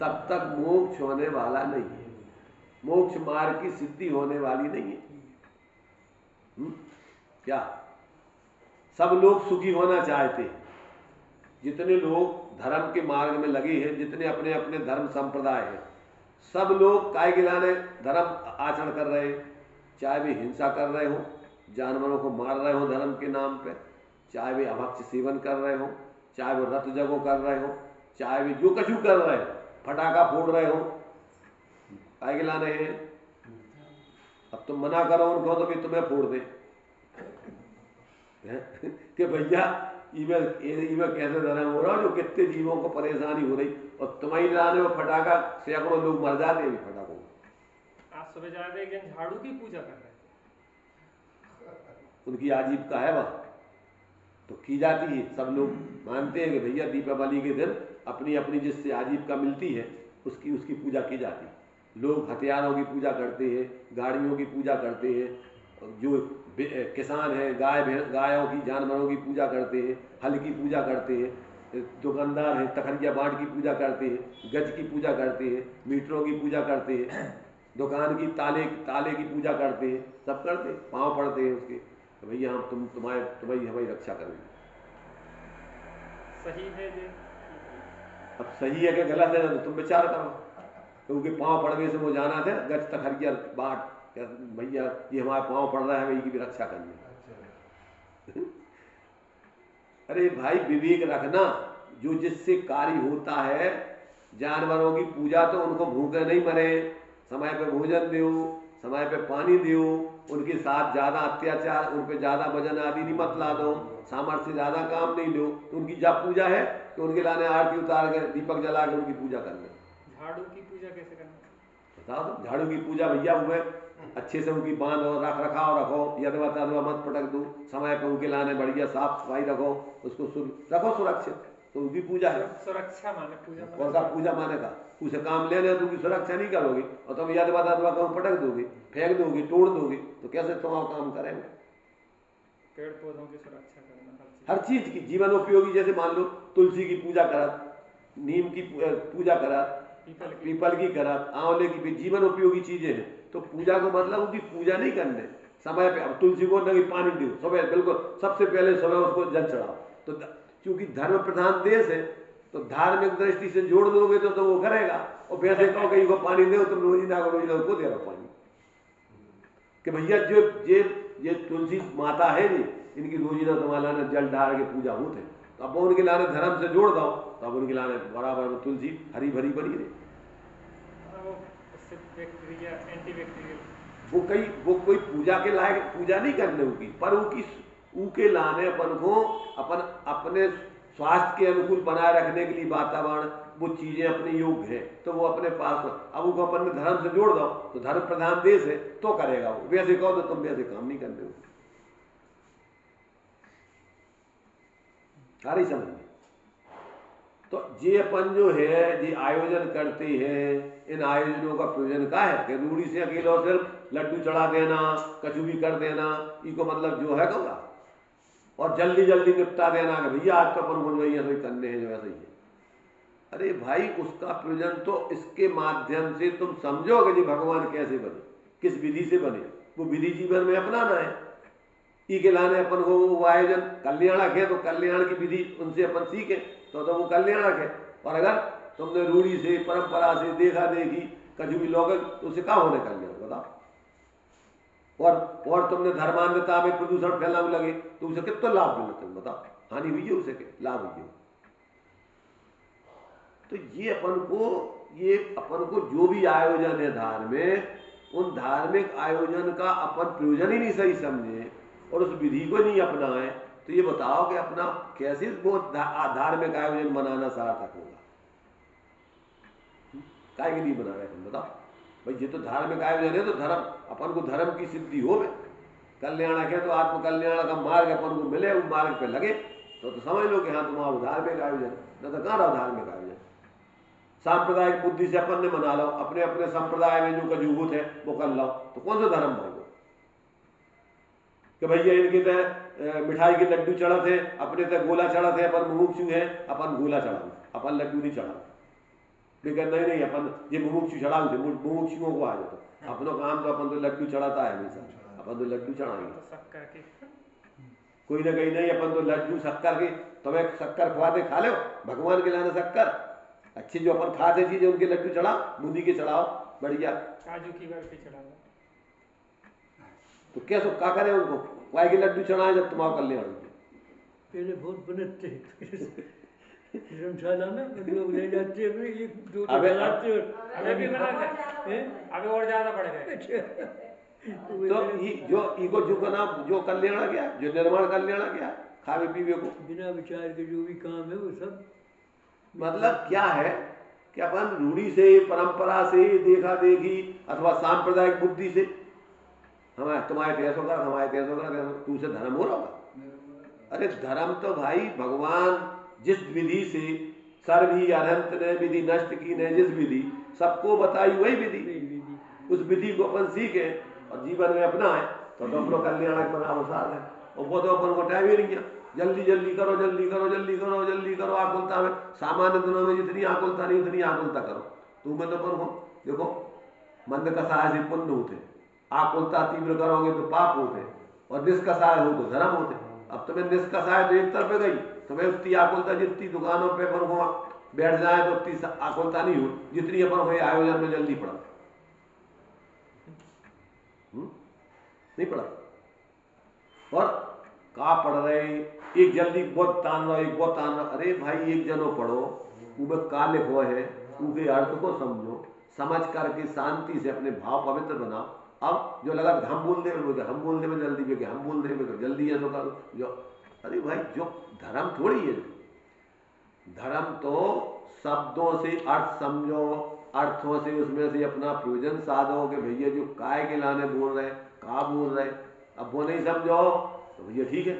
तब तक मोक्ष होने वाला नहीं है, मोक्ष मार्ग की सिद्धि होने वाली नहीं है। क्या सब लोग सुखी होना चाहते हैं? जितने लोग धर्म के मार्ग में लगे हैं, जितने अपने अपने धर्म संप्रदाय हैं, सब लोग काय गिलाने धर्म आचरण कर रहे हैं, चाहे वे हिंसा कर रहे हो, जानवरों को मार रहे हो धर्म के नाम पे, चाहे वे अभक्ष सेवन कर रहे हो, चाहे वो रत जगो कर रहे हो, चाहे वे जो कछु कर रहे हो, फटाका फोड़ रहे हो, काय गिलाने हैं। अब तुम मना करो उनको तो भी तुम्हें फोड़ दे कि भैया इमे कैसे धर्म हो रहा जो कितने जीवों को परेशानी हो रही, और तुम्हारी लाने में फटाका सैकड़ों लोग मर जाते हैं फटाकों। आज सुबह जा रहे हैं झाड़ू की पूजा कर रहे हैं, उनकी आजीविका है वह तो की जाती है। सब लोग मानते हैं कि भैया दीपावली के दिन अपनी अपनी जिससे आजीविका मिलती है उसकी पूजा की जाती है। लोग हथियारों की पूजा करते हैं, गाड़ियों की पूजा करते हैं, जो किसान हैं गायों की जानवरों की पूजा करते हैं, हल की पूजा करते हैं, दुकानदार हैं तखरिया बाट की पूजा करते हैं, गज की पूजा करते हैं, मीटरों की पूजा करते हैं, दुकान की ताले की पूजा करते हैं, सब करते हैं, पाँव पड़ते हैं उसके, तो भैया हम तुम्हारी हमारी रक्षा करेंगे। सही है ये? अब सही है कि गलत है तो तुम विचार करो, क्योंकि पाँव पड़ने से वो जाना था गज तखरिया बाट, भैया ये हमारे पाँव पड़ रहा है, वही की भी रक्षा करनी। अरे भाई विवेक रखना, जो जिससे कार्य होता है, जानवरों की पूजा तो उनको भूखे नहीं मरे, समय पे भोजन दो, समय पे पानी दो, उनके साथ ज्यादा अत्याचार, उन पे ज्यादा वजन आदि नहीं मत ला दो, सामर्थ्य से ज्यादा काम नहीं लो, तो उनकी जब पूजा है तो उनके लाने आरती उतार के दीपक जला के उनकी पूजा कर लो। झाड़ू की पूजा कैसे करना? बता दो, झाड़ू की पूजा भैया हुए अच्छे से उनकी बांधो, रख रखाव रखो, यदवा तदवा मत पटक दो, समय पे उनके लाने बढ़िया साफ सफाई रखो, उसको रखो सुरक्षित, तो उनकी पूजा है। सुरक्षा माने पूजा? कौन सा पूजा माने का? उसे काम लेने तो उनकी सुरक्षा नहीं करोगे और तुम यदवा तदवा कहूँ पटक दोगे, फेंक दोगे, तोड़ दोगे, तो कैसे तुम काम करेंगे? पेड़ पौधों की सुरक्षा करना, हर चीज की जीवन उपयोगी, जैसे मान लो तुलसी की पूजा करा, नीम की पूजा करा, पीपल की करा, आंवले की भी जीवन उपयोगी चीजें हैं, तो पूजा को मतलब उनकी पूजा नहीं करने समय पे। अब तुलसी को नहीं पानी दो सुबह, बिल्कुल सबसे पहले सुबह उसको जल चढ़ाओ, तो क्योंकि धर्म प्रधान देश है तो धार्मिक दृष्टि से जोड़ दोगे तो वो करेगा, और वैसे कहो कि इनको पानी दो, तुम रोजीना को दे रहो पानी, कि भैया जो ये तुलसी माता है जी, इनकी रोजीना तुम्हारा लाने जल ढार के पूजा होते, तो अब उनके लाने धर्म से जोड़ दो, तो अब उनके लाने बराबर में तुलसी हरी भरी बनी रही। वो कोई पूजा के लायक पूजा नहीं करने की, पर उनके लाने अपन को अपने स्वास्थ्य के अनुकूल बनाए रखने के लिए वातावरण, वो चीजें अपने योग्य है तो वो अपने पास, अब उनको अपन धर्म से जोड़ दो, तो धर्म प्रधान देश है तो करेगा वो, वैसे कहो तो तुम वैसे काम नहीं करते हो। सारी समझ में तो ये अपन जो है ये आयोजन करते हैं, इन आयोजनों का प्रयोजन क्या है कि रूढ़ी से अकेला सिर्फ लड्डू चढ़ा देना, कछु भी कर देना, इनको मतलब जो है कहूँगा, और जल्दी जल्दी निपटा देना कि भैया आज तो अपन को जो है करने हैं जो ऐसा ही है। अरे भाई उसका प्रयोजन तो इसके माध्यम से तुम समझोगे कि भगवान कैसे बने, किस विधि से बने, वो विधि जीवन में अपनाना है। ई के लाने अपन को वो आयोजन कल्याणक है तो कल्याण की विधि उनसे अपन सीखे तो वो कल्याणक है, और अगर तुमने रूढ़ी से परंपरा से देखा देखी कभी भी लोग तो उसे क्या होने कल्याण बताओ, और तुमने धर्मान्यता में प्रदूषण फैलाने लगे तो उसे कितना लाभ मिला, तुम बताओ, हानि हुई है उसे के लाभ हुई है। तो ये अपन को जो भी आयोजन है धार्मिक, उन धार्मिक आयोजन का अपन प्रयोजन ही नहीं सही समझे और उस विधि को नहीं अपनाए, तो ये बताओ कि अपना कैसे वो धार्मिक आयोजन मनाना सार्थक होगा? काय के लिए बना रहे तुम बताओ भाई, ये तो धार्मिक आयोजन है तो धर्म अपन को धर्म की सिद्धि हो, कल्याणक है तो आत्म कल्याण का मार्ग अपन को मिले, उस मार्ग पे लगे तो समझ लो कि हाँ तुम्हारा धार्मिक आयोजन, न तो कहाँ रहा धार्मिक आयोजन। सांप्रदायिक बुद्धि से अपन ने मना लो, अपने अपने संप्रदाय में जो कजूबूत है वो कर लो, तो कौन सा धर्म भाई कि भैया इनके तय मिठाई के लड्डू चढ़ा थे, अपने तक गोला चढ़ा थे, अपन मुमुक्षु है अपन गोला चढ़ाऊ, अपन लड्डू नहीं चढ़ाऊ, लेकिन नहीं अपन ये मुमुक्षु चढ़ाऊ थे, मुमुक्षुओं को आ जाता, अपनों काम तो अपन तो लड्डू चढ़ाता है हमेशा, अपन तो लड्डू चढ़ाएंगे, कोई ना कहीं नहीं अपन तो लड्डू शक्कर की, तुम्हें शक्कर खवाते खा लो, भगवान के लाने शक्कर अच्छी जो अपन खाते चीजें उनके लड्डू चढ़ा, बूंदी के चढ़ाओ बढ़िया, काजू की बर्फी चढ़ाओ, तो कैसे क्या करें उनको, वाई के लड्डू चढ़ाए जब तुम्हारा कल्याण होगी। पहले बहुत बनते धर्मशाला में लोग ले जाते हैं, एक दो बनाते हैं, अभी बनाते हैं, अभी और ज्यादा बढ़ गए। तो जो इको जो नाम जो कल्याण गया, जो निर्माण कल्याण गया, खावे पीवे को बिना विचार के जो भी काम है वो सब, मतलब क्या है कि अपन रूढ़ी से परंपरा से देखा देखी अथवा सांप्रदायिक बुद्धि से हमारे तुम्हारे तेज होगा, हमारे तेज होगा, तू से धर्म हो रहा होगा। अरे धर्म तो भाई भगवान जिस विधि से सर्वी अनंत ने विधि नष्ट की ने, जिस विधि सबको बताई वही विधि, उस विधि को अपन सीखे और जीवन में अपनाए तो अपना कल्याण बना सार है। और वो तो अपन को टाइम ही नहीं है, जल्दी जल्दी करो जल्दी करो जल्दी करो जल्दी करो। आकुलता में सामान्य दिनों में जितनी आकुलता नहीं उतनी आकुलता करो। तुम्हें तो अपन हो देखो मंद कसाय से पुण्य होते, आकुलता तीव्र करोगे तो पाप होते, और निष्कसाय हो तो धर्म होते। अब तुम्हें निष्कसाय तो एक तरफ गई, तुम्हें उतनी आकुलता जितनी दुकानों पे अपन को बैठ जाए तो उतनी आकुलता नहीं हो जितनी अपन को आयोजन में जल्दी पड़ा। नहीं पड़ा। और कहा पढ़ रहे एक जल्दी बहुत तान रहा एक बहुत तान रहा। अरे भाई एक जनो पढ़ो उमें का लिखो है, उनके अर्थ को समझो, समझ करके शांति से अपने भाव पवित्र बनाओ। अब जो लगा हम बोल दे हम बोल दे में जल्दी बेगे, हम बोल दे में जल्दी है तो करो जो। अरे भाई जो धर्म थोड़ी है, धर्म तो शब्दों से अर्थ समझो, अर्थों से उसमें से अपना प्रयोजन साधो कि भैया जो काय के लाने बोल रहे का बोल रहे। अब वो नहीं समझो तो भैया ठीक है,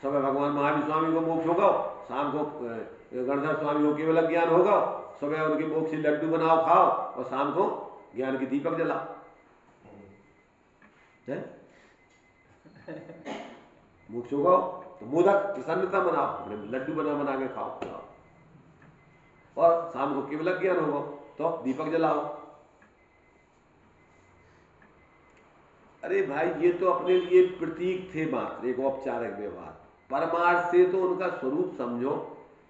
सुबह भगवान महावीर स्वामी को मोक्ष होगा, शाम को गणधर स्वामी को केवल ज्ञान होगा, सुबह उनके मोक्ष से लड्डू बनाओ खाओ और शाम को ज्ञान की दीपक जलाओ। मोक्ष होगा तो मोदक प्रसन्नता मनाओ, अपने लड्डू बना के खाओ, और शाम को केवल ज्ञान होगा तो दीपक जलाओ। अरे भाई ये तो अपने लिए प्रतीक थे मात्र, एक औपचारिक व्यवहार। परमार्थ से तो उनका स्वरूप समझो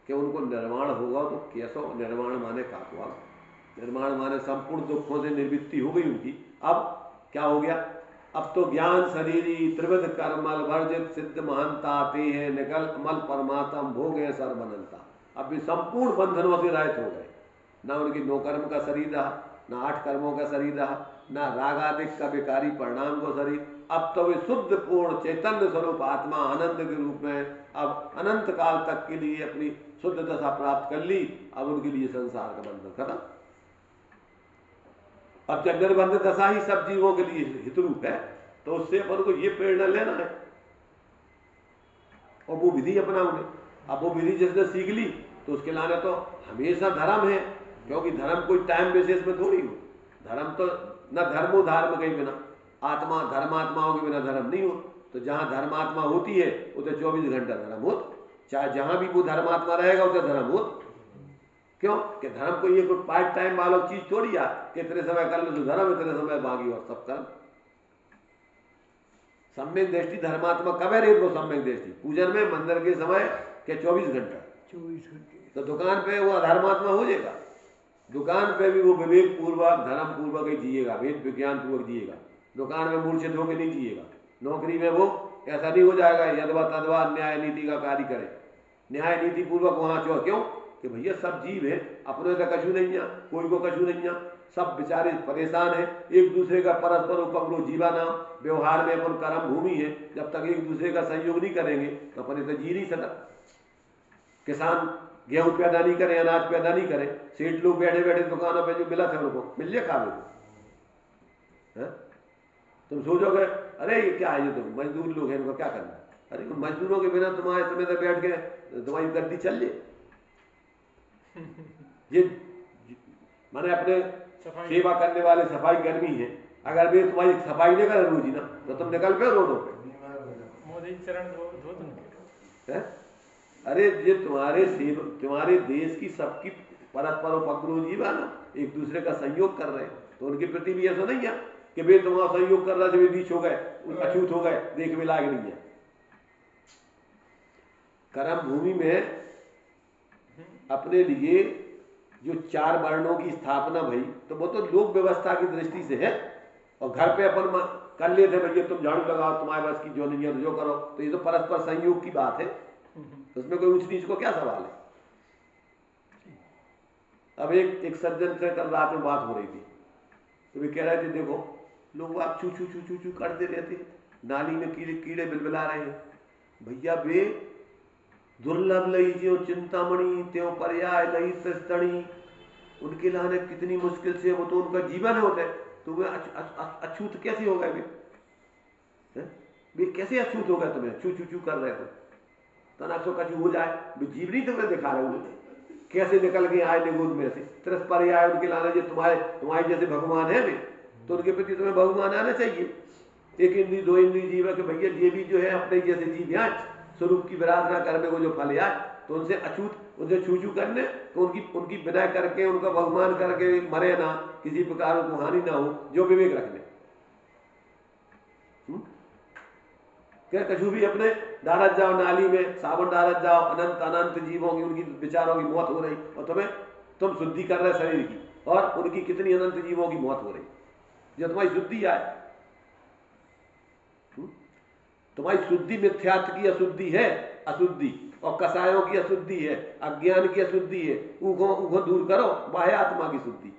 कि उनको निर्वाण होगा तो कैसो। निर्वाण माने का हुआ, निर्माण माने संपूर्ण दुखों से निर्वृत्ति हो गई उनकी। अब क्या हो गया, अब तो ज्ञान शरीरी त्रिविध कर्मल वर्जित सिद्ध महानता ते हैं निकल अमल परमात्म भोगे सर्वनंता। अब भी संपूर्ण बंधनों से रहित हो गए, ना उनकी नौ कर्म का शरीर रहा, ना 8 कर्मों का शरीर रहा, ना रागादिक का विकारी परिणाम को शरीर। अब तो वे शुद्ध पूर्ण चैतन्य स्वरूप आत्मा आनंद के रूप में अब अनंत काल तक के लिए अपनी शुद्ध दशा प्राप्त कर ली। अब उनके लिए संसार का बंधन खत्म। अब जब निर्बंध दशा ही सब जीवों के लिए हितरूप है तो उससे अपन को ये प्रेरणा लेना है और वो विधि अपनाओगे। अब वो विधि जिसने सीख ली तो उसके लाने तो हमेशा धर्म है, क्योंकि धर्म कोई टाइम बेसिस में थोड़ी हो। धर्म तो न धर्मो धर्म के बिना आत्मा, धर्मात्माओं के बिना धर्म नहीं हो। तो जहां धर्मात्मा होती है उधर 24 घंटा धर्म हो, चाहे जहां भी वो धर्मात्मा रहेगा उधर धर्म हो। क्यों कि धर्म को ये कोई पार्ट टाइम वालों चीज थोड़ी है कि इतने समय कर लो तो धर्म, इतने समय बाकी और सब कर्म। सम्यक दृष्टि धर्मात्मा कब है रे वो सम्यक दृष्टि पूजन में मंदिर के समय के 24 घंटा 24 घंटे। तो दुकान पे वो धर्मात्मा हो जाएगा। दुकान पे भी वो विवेक पूर्वक धर्म पूर्वक ही जिएगा, वेद विज्ञान पूर्वक जिएगा। दुकान में मूर्छित होकर नहीं जिएगा। नौकरी में वो ऐसा नहीं हो जाएगा यदवा तदवा न्याय नीति का कार्य करे, न्याय नीति पूर्वक वहां चो। क्यों कि भैया सब जीव है, अपने तो कछु नहीं है, कोई को कछु नहीं है, सब बेचारे परेशान है, एक दूसरे का परस्पर उपग्रह जीवाना व्यवहार में अपन कर्म भूमि है। जब तक एक दूसरे का सहयोग नहीं करेंगे तो अपन तो जी नहीं सकता। किसान गेहूं पैदा नहीं करे, अनाज पैदा नहीं करे, सेठ लोग बैठे बैठे दुकानों पे जो मिला था उनको मिल लिया खाने को। तुम सोचोगे अरे ये क्या है, ये तो मजदूर लोग हैं, इनको क्या करना। अरे मजदूरों के बिना तुम्हारे समय तक बैठ के तुम्हारी गद्दी चल ले। ये माने अपने सेवा करने वाले सफाई कर्मी है, अगर वे तुम्हारी सफाई नहीं करे रोजी ना तो तुम निकल पे रोडों पे। मोदी चरण धो तुम। अरे ये तुम्हारे देश की सबकी परस्पर उपग्रह जीवा ना, एक दूसरे का सहयोग कर रहे हैं, तो उनके प्रति भी ऐसा नहीं है कि वे तुम्हारा सहयोग कर रहे थे, वे बीच हो गए, अछूत हो गए, देख में लायक नहीं है। कर्म भूमि में अपने लिए जो 4 वर्णों की स्थापना भई तो वो तो लोक व्यवस्था की दृष्टि से है। और घर पे अपन कर लेते भैया तुम झाड़ू लगाओ, तुम्हारे पास की जो नहीं है तो जो करो, तो ये तो परस्पर संयोग की बात है, तो उसमें कोई ऊंच नीच को क्या सवाल है। अब एक सज्जन से कल रात में बात हो रही थी तो वे कह रहे थे देखो लोग आप चू चू चू चू चू करते रहते, नाली में कीड़े बिलबिला रहे हैं। भैया वे दुर्लभ लई जो चिंतामणि त्यों पर्याय लई तृष्टणी, उनके लाने कितनी मुश्किल से, वो तो उनका जीवन होता है, तो वे अछूत कैसे हो गए? वे कैसे अछूत हो गए? तुम्हें चू चू चू कर रहे थे तनासो कछु हो जाए, वे जीव नहीं तुम्हें दिखा रहे, उन्हें कैसे निकल के आए निगोद में से। 30 पर्याय उनके लाने जो तुम्हारे जैसे भगवान है वे, तो उनके प्रति तुम्हें बहुमान आना चाहिए। एक इंद्री दो इंद्री जीव है कि भैया ये भी जो है अपने जैसे जीव आज स्वरूप की विराधना करने को जो फल आए तो उनसे अछूत, उनसे छू करने, तो उनकी विनय करके, उनका बहुमान करके मरे ना, किसी प्रकार को हानि ना हो, जो विवेक रखने। क्या कछु भी अपने डालत जाओ नाली में, साबुन डालत जाओ, अनंत अनंत जीवों की, उनकी विचारों की मौत हो रही, और तुम शुद्धि कर रहे शरीर की, और उनकी कितनी अनंत जीवों की मौत हो रही, जो तुम्हारी शुद्धि आए। तुम्हारी शुद्धि मिथ्यात्व की अशुद्धि है, अशुद्धि, और कसायों की अशुद्धि है, अज्ञान की अशुद्धि है, उनको दूर करो, बाह्य आत्मा की शुद्धि।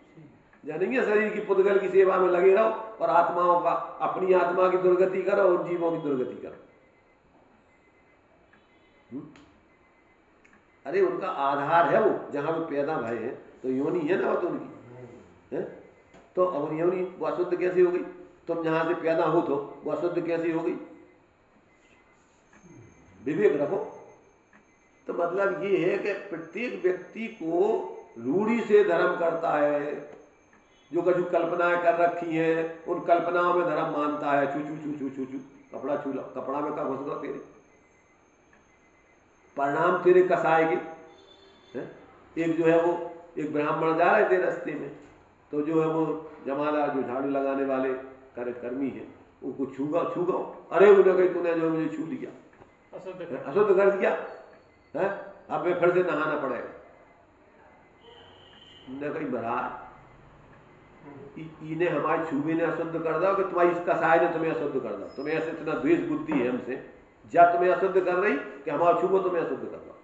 जानेंगे शरीर की पुद्गल की सेवा में लगे रहो, और आत्माओं का, अपनी आत्मा की दुर्गति करो, उन जीवों की दुर्गति करो। अरे उनका आधार है वो, जहां वो पैदा भय है, तो योनि है ना वो तो उनकी है। तो अब योनि वो अशुद्ध कैसे हो गई? तुम जहां से पैदा हो तो वो अशुद्ध कैसे हो गई? विवेक रखो। तो मतलब ये है कि प्रत्येक व्यक्ति को रूढ़ी से धर्म करता है, जो कछु कल्पनाएं कर रखी हैं, उन कल्पनाओं में धर्म मानता है। छू छू छू छू छू छू, कपड़ा छू लो, कपड़ा में का घुस गया तेरे, परिणाम तेरे कसाए के। एक जो है वो, एक ब्राह्मण जा रहे थे रास्ते में, तो जो है वो जमादार, जो झाड़ू लगाने वाले कर्मी है, उनको छू गो, अरे उन्हें कही तूने जो मुझे छू लिया, अशुद्ध कर दिया है, अब मैं फिर से नहाना पड़ेगा। कहीं महाराज इन्हें हमारी छूबी ने अशुद्ध कर दो कि तुम्हारी इस कसाय ने तुम्हें अशुद्ध कर दो? तुम्हें ऐसे इतना द्वेष बुद्धि है हमसे, जब तुम्हें अशुद्ध कर रही कि हमारा छूबो तुम्हें अशुद्ध कर दो?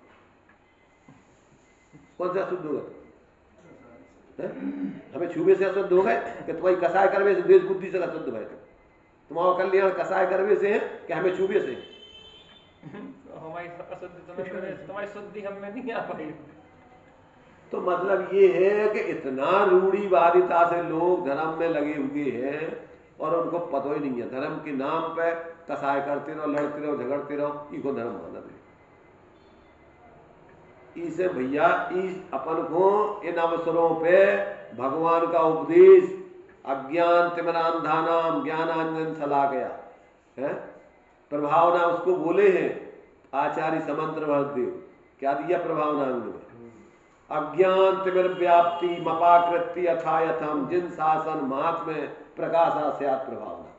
कौन से अशुद्ध होगा? हमें छूबे से अशुद्ध हो गए कि तुम्हारी कसाय करवे से, द्वेष बुद्धि से अशुद्ध भय? तुम्हारा कल्याण कसाय करवे से है कि हमें छूबे से? तुम्हारी शुद्धि हमें नहीं आ पाई। तो मतलब ये है कि इतना रूढ़िवादिता से लोग धर्म में लगे हुए हैं, और उनको पता ही नहीं है। धर्म के नाम पे कसाय करते रहो, लड़ते रहो, झगड़ते रहो, इको धर्म माना दे। इसे भैया इस अपन को इन अवसरों पे भगवान का उपदेश, अज्ञान तिमिरांधानाम ज्ञानांजन सला गया है, प्रभावना उसको बोले हैं आचार्य समंत्र भरदेव। क्या दिया प्रभावनांग में? अज्ञान तिमिर व्याप्ति मपाकृति यथा यथम जिन शासन महात्म्य प्रकाशा स्यात् प्रभावना।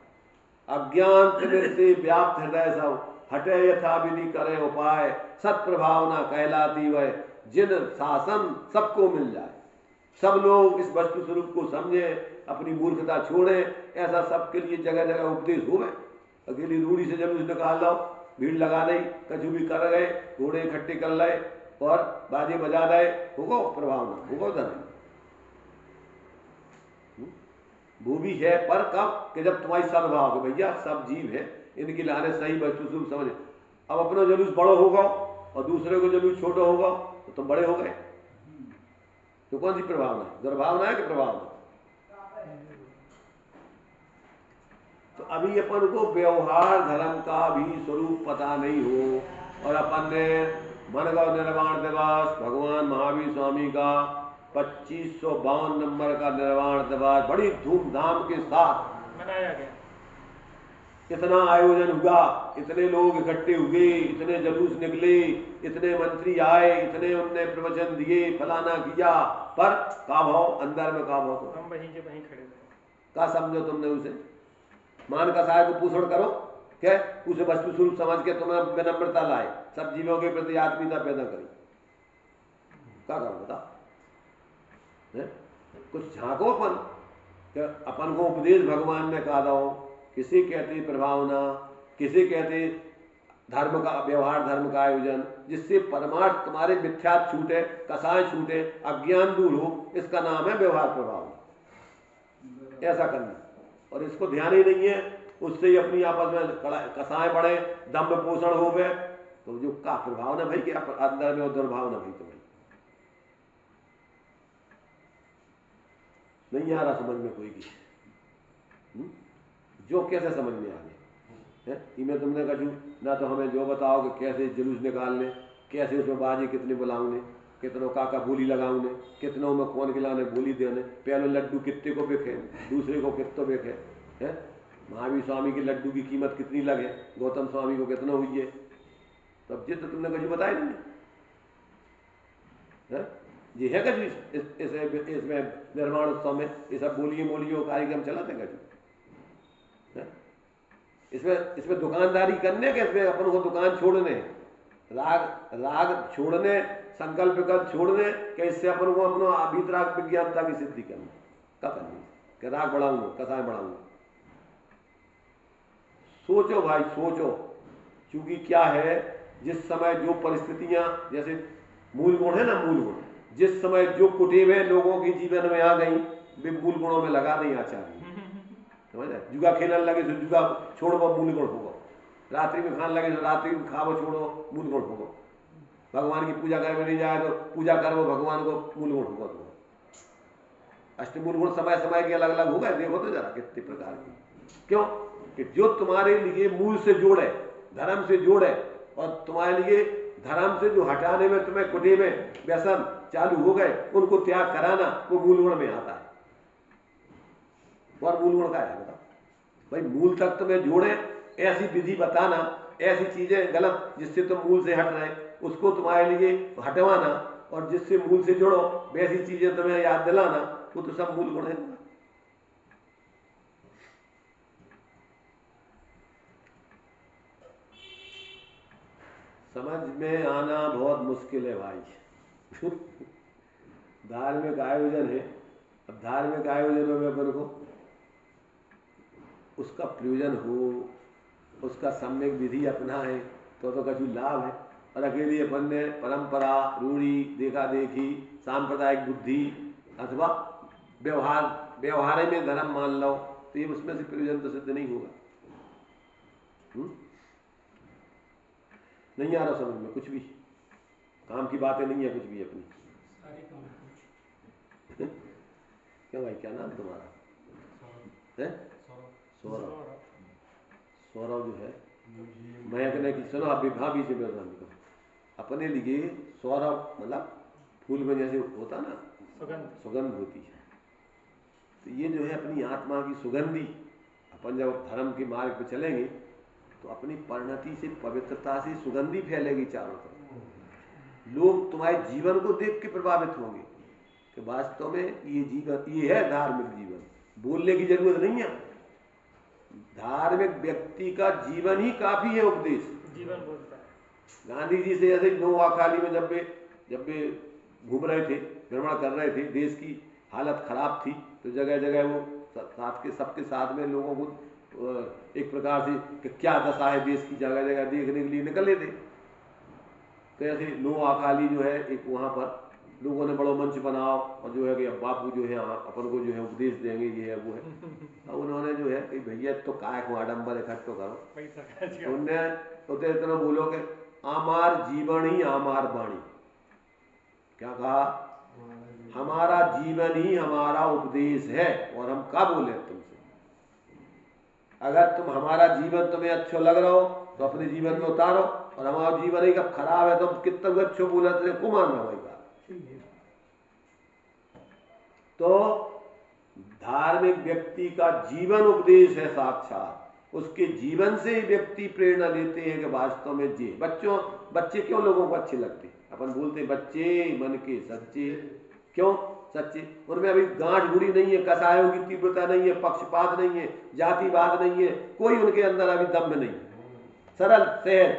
अज्ञान तिमिर से व्याप्त हृदय सब हटे यथा विधि करे उपाय, सत प्रभावना कहलाती वह जिन शासन सबको मिल जाए। सब लोग इस वस्तु स्वरूप को समझे, अपनी मूर्खता छोड़े, ऐसा सबके लिए जगह जगह उपदेश हुए। अकेली रूढ़ी से जब निकाल लो, भीड़ लगा नहीं, कछु भी कर गए, घोड़े इकट्ठे कर लाए और बाजे बजा रहे, होगो प्रभावना, होगो धर्म। वो भी है पर कब कि जब तुम्हारी सद्भाव है, भैया सब जीव है, इनके लाने सही वस्तु स्वरूप समझे। अब अपना जुलूस बड़ो होगा और दूसरे को जुलूस छोटा होगा तो तुम बड़े हो गए। तो कौन सी प्रभावना है? दुर्भावना है कि प्रभावना? तो अभी अपन को व्यवहार धर्म का भी स्वरूप पता नहीं हो, और अपन ने मनगव निर्वाण दिवस भगवान महावीर स्वामी का 2552 नंबर का निर्वाण दिवस बड़ी धूमधाम के साथ मनाया गया। इतना आयोजन हुआ, इतने लोग इकट्ठे हुए, इतने जुलूस निकले, इतने मंत्री आए, इतने उनने प्रवचन दिए, फलाना किया, पर का भाव अंदर में का भाव? हम वहीं के वहीं खड़े थे। का समझो तुमने उसे? मान का साय को पूषण करो, क्या उसे वस्तु स्वरूप समझ के तुम्हें विनम्रता लाए, सब जीवों के प्रति आत्मीयता पैदा करी, क्या करो बता? कुछ झांको अपन, क्या अपन को उपदेश भगवान ने कहा दो, किसे कहते प्रभावना, किसे कहते धर्म का व्यवहार, धर्म का आयोजन, जिससे परमार्थ तुम्हारे मिथ्या छूटे, कसाय छूटे, अज्ञान दूर हो, इसका नाम है व्यवहार प्रभावना। ऐसा करना, और इसको ध्यान ही नहीं है, उससे ही अपनी आपस में कसाय बढ़े, दम्भ पोषण हो गए, तो जो का प्रभावना भाई कि अंदर में दुर्भावना भाई तो भाई नहीं आ रहा समझ में कोई भी। जो कैसे समझ में आ गए इनमें तुमने कछु ना, तो हमें जो बताओ कि कैसे जुलूस निकालने, कैसे उसमें बाजी कितने बुलाऊने, कितनों का बोली लगाऊ ने, कितनों में कौन खिलाने बोली देने, पहले लड्डू कितने को बिके, दूसरे को कितने बिके है। महावीर स्वामी के लड्डू की कीमत कितनी लगे, गौतम स्वामी को कितना हुई है, तब जित तुमने कुछ बताया नहीं है। ये है कभी इसमें निर्माण उत्सव में ये सब बोलियों कार्यक्रम चलाते कभी, इसमें दुकानदारी करने के, इसमें अपन को दुकान छोड़ने, राग छोड़ने, संकल्प कर छोड़ने के, इससे अपन को अपना भीतराग विज्ञानता की सिद्धि करनी, क्या करनी कि राग बढ़ाऊंगा, कसाय बढ़ाऊंगा। सोचो भाई सोचो, क्योंकि क्या है, जिस समय जो परिस्थितियां, जैसे मूल गुण है ना, मूल गुण जिस समय जो कुटेवें लोगों के जीवन में आ गई, वे मूल गुणों में लगा नहीं आचार्य, समझ रहे। जुआ खेलने लगे तो जुआ छोड़ो, मूल गुण होगा। रात्रि में खाने लगे तो रात्रि में खाओ छोड़ो, मूल गुण होगा। भगवान की पूजा करने नहीं जाए तो पूजा करो भगवान को, मूल गुण होगा। तो अष्टमूल गुण समय समय के अलग अलग हो गए, देखो तो जरा कितने प्रकार के। क्यों कि जो तुम्हारे लिए मूल से जोड़े, धर्म से जोड़े, और तुम्हारे लिए धर्म से जो हटाने में तुम्हें कुटे में व्यसन चालू हो गए, उनको त्याग कराना, वो मूल गुण में आता है। और मूल गुण का है बताओ भाई, मूल तक तुम्हें जोड़े, ऐसी विधि बताना, ऐसी चीजें गलत जिससे तुम मूल से हट रहे, उसको तुम्हारे लिए हटवाना, और जिससे मूल से जुड़ो वैसी चीजें तुम्हें याद दिलाना, वो तो सब मूल गुण है। समझ में आना बहुत मुश्किल है भाई। धार्मिक आयोजन है, अब धार्मिक आयोजनों में अपन को उसका प्रयोजन हो, उसका सम्यक विधि अपना है तो कछु लाभ है। और अकेले अपन ने परंपरा, रूढ़ी, देखा देखी, सांप्रदायिक बुद्धि अथवा व्यवहार में धर्म मान लो, तो ये उसमें से प्रयोजन तो सिद्ध नहीं होगा। नहीं आ रहा समझ में कुछ भी, काम की बातें नहीं है कुछ भी अपनी। क्या भाई, क्या नाम तुम्हारा है? सौरभ। सौरभ जो है, मैं कहने की सुनो, आप भाभी से बेदान करो अपने लिए। सौरभ मतलब फूल में जैसे होता ना सुगंध होती है, तो ये जो है अपनी आत्मा की सुगंधी। अपन जब धर्म के मार्ग पर चलेंगे तो अपनी परिणति से, पवित्रता से सुगंधी फैलेगी चारों तरफ। लोग तुम्हारे जीवन को देख के प्रभावित होंगे कि वास्तव में ये जीवन, ये है धार्मिक जीवन। बोलने की जरूरत नहीं है, धार्मिक व्यक्ति का जीवन ही काफी है उपदेश। जीवन बोलता है। गांधी जी से ऐसे नोआखाली में जब वे घूम रहे थे, भ्रमण कर रहे थे, देश की हालत खराब थी, तो जगह जगह वो सबके साथ में लोगों को एक प्रकार से कि क्या दशा है देश की, जगह जगह देखने के लिए निकले थे। तो ऐसे नोआखाली जो है एक, वहाँ पर लोगों ने बड़ा मंच बनाओ, और जो है कि अब बापू जो है अपन को जो है उपदेश देंगे, ये है वो है। अब उन्होंने जो है कि भैया तो काय को आडम्बर इकट्ठो करो, उनने तो इतना बोलो कि आमार जीवन ही आमार वाणी। क्या कहा? हमारा जीवन ही हमारा उपदेश है, और हम क्या बोले तुमसे। अगर तुम, हमारा जीवन तुम्हें अच्छा लग रहा हो तो अपने जीवन में उतारो, और हमारा जीवन ही कब खराब है तो हम कितना भी अच्छे बोला तेरे को मानना भाई बात। तो धार्मिक व्यक्ति का जीवन उपदेश है साक्षात, उसके जीवन से ही व्यक्ति प्रेरणा लेते हैं कि वास्तव में जी। बच्चे क्यों लोगों को अच्छे लगते? अपन बोलते हैं बच्चे मन के सच्चे। क्यों सच्चे? उनमें अभी गांठ गुड़ी नहीं है, कसायों की तीव्रता नहीं है, पक्षपात नहीं है, जातिवाद नहीं है, कोई उनके अंदर अभी दम्भ नहीं। सरल सहज,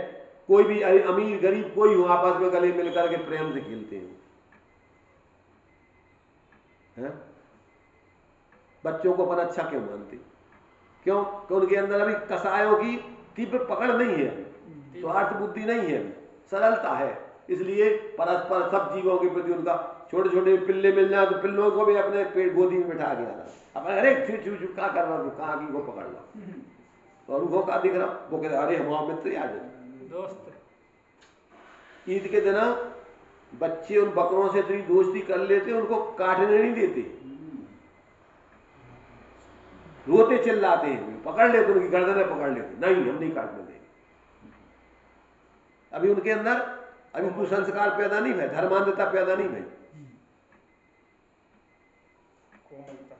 कोई भी अमीर गरीब कोई हो, आपस में गले मिलकर के प्रेम से खेलते हैं। बच्चों को अपन अच्छा क्यों मानते? क्यों? कि उनके अंदर अभी कसायों की तीव्र पकड़ नहीं है, अभी स्वार्थ बुद्धि नहीं है, अभी सरलता है। इसलिए परस्पर सब जीवों के प्रति उनका, छोटे छोटे पिल्ले मिल जाए तो पिल्लों को भी अपने पेट गोदी में बिठा के आना। अब अरे छू क्या कर रहा हूँ, कहाँ की वो पकड़ लो, और वो क्या दिख रहा, वो कहते अरे हमारा मित्र आ जाए दोस्त। ईद के दिन बच्चे उन बकरों से इतनी दोस्ती कर लेते, उनको काटने नहीं देते, रोते चिल्लाते हैं, पकड़ लेते, उनकी गर्दनें पकड़ लेते, नहीं हम नहीं काटने देंगे। अभी उनके अंदर अभी कुसंस्कार पैदा नहीं भय, धर्मांधता पैदा नहीं भई। कोमलता।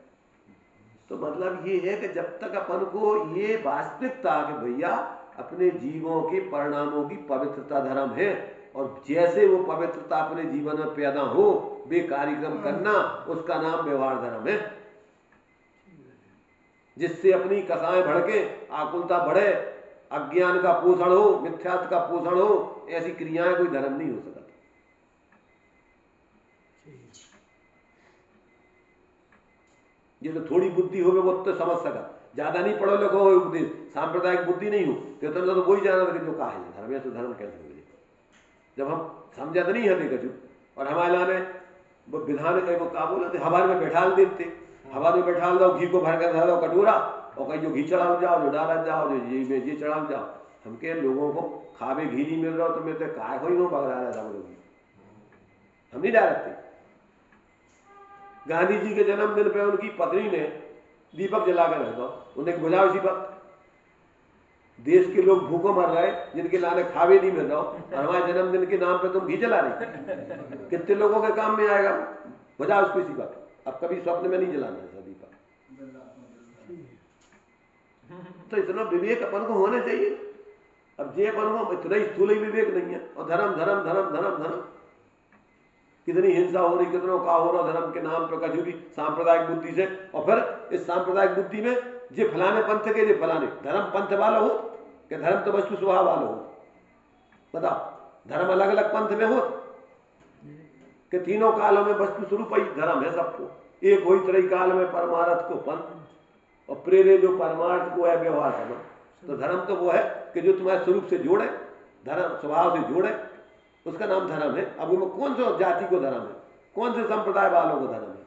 तो मतलब ये है कि जब तक अपन को ये वास्तविकता कि भैया अपने जीवों के परिणामों की पवित्रता धर्म है, और जैसे वो पवित्रता अपने जीवन में पैदा हो वे कार्यक्रम करना, उसका नाम व्यवहार धर्म है। जिससे अपनी कसाएं भड़के, आकुलता बढ़े, अज्ञान का पोषण हो, मिथ्यात्व का पोषण हो, ऐसी क्रियाएं कोई धर्म नहीं हो सकती। ये तो थोड़ी बुद्धि हो वो तो समझ सका, ज्यादा नहीं पढ़ो लिखो हो उपदेश, सांप्रदायिक बुद्धि नहीं हो तो वही जाना था कि जो कहा है धर्म है तो धर्म कैसे हो। जब हम समझा तो नहीं है कछु, और हमारे लाने वो विधान वो क्या बोले थे, हवा में बैठा देते, हवा में बैठा दो, घी को भर कर दो कटोरा, और कहीं जो घी चढ़ाओ जाओ, जो डाला जाओ, जो ये चढ़ाओ जाओ। हम के लोगों को खावे घी नहीं मिल रहा तो मैं तो काय को ही नो पकड़ा रहा था बोलोगी, हम नहीं डालते। गांधी जी के जन्मदिन पे उनकी पत्नी ने दीपक जला कर रख दो, उन्हें बुझाओ इसी वक्त। देश के लोग भूखों मर रहे, जिनके लाने खावे नहीं मिल रहा, और हमारे जन्मदिन के नाम पे तुम घी जला रही, कितने लोगों के काम में आएगा। बुझाओ उसको इसी वक्त। अब कभी स्वप्न में नहीं जलाना है दीपक। तो इतना विवेक अपन को होना चाहिए। अब जे अपन को इतना ही स्थूल विवेक नहीं है, और धर्म धर्म धर्म धर्म धर्म, कितनी हिंसा हो रही, कितना का हो रहा धर्म के नाम पे, कभी भी सांप्रदायिक बुद्धि से। और फिर इस सांप्रदायिक बुद्धि में जे फलाने पंथ के, जे फलाने धर्म पंथ वाला हो कि धर्म तो वस्तु स्वभाव वाला हो, बताओ। धर्म अलग अलग पंथ में हो कि तीनों कालों में वस्तु स्वरूप ही धर्म है सबको, एक वही तरह काल में परमार्थ को पंथ, और प्रेरे जो परमार्थ को है व्यवहार समझ। तो धर्म तो वो है कि जो तुम्हारे स्वरूप से जोड़े, धर्म स्वभाव से जोड़े, उसका नाम धर्म है। अब वो कौन सा जाति को धर्म है, कौन से संप्रदाय वालों को धर्म है।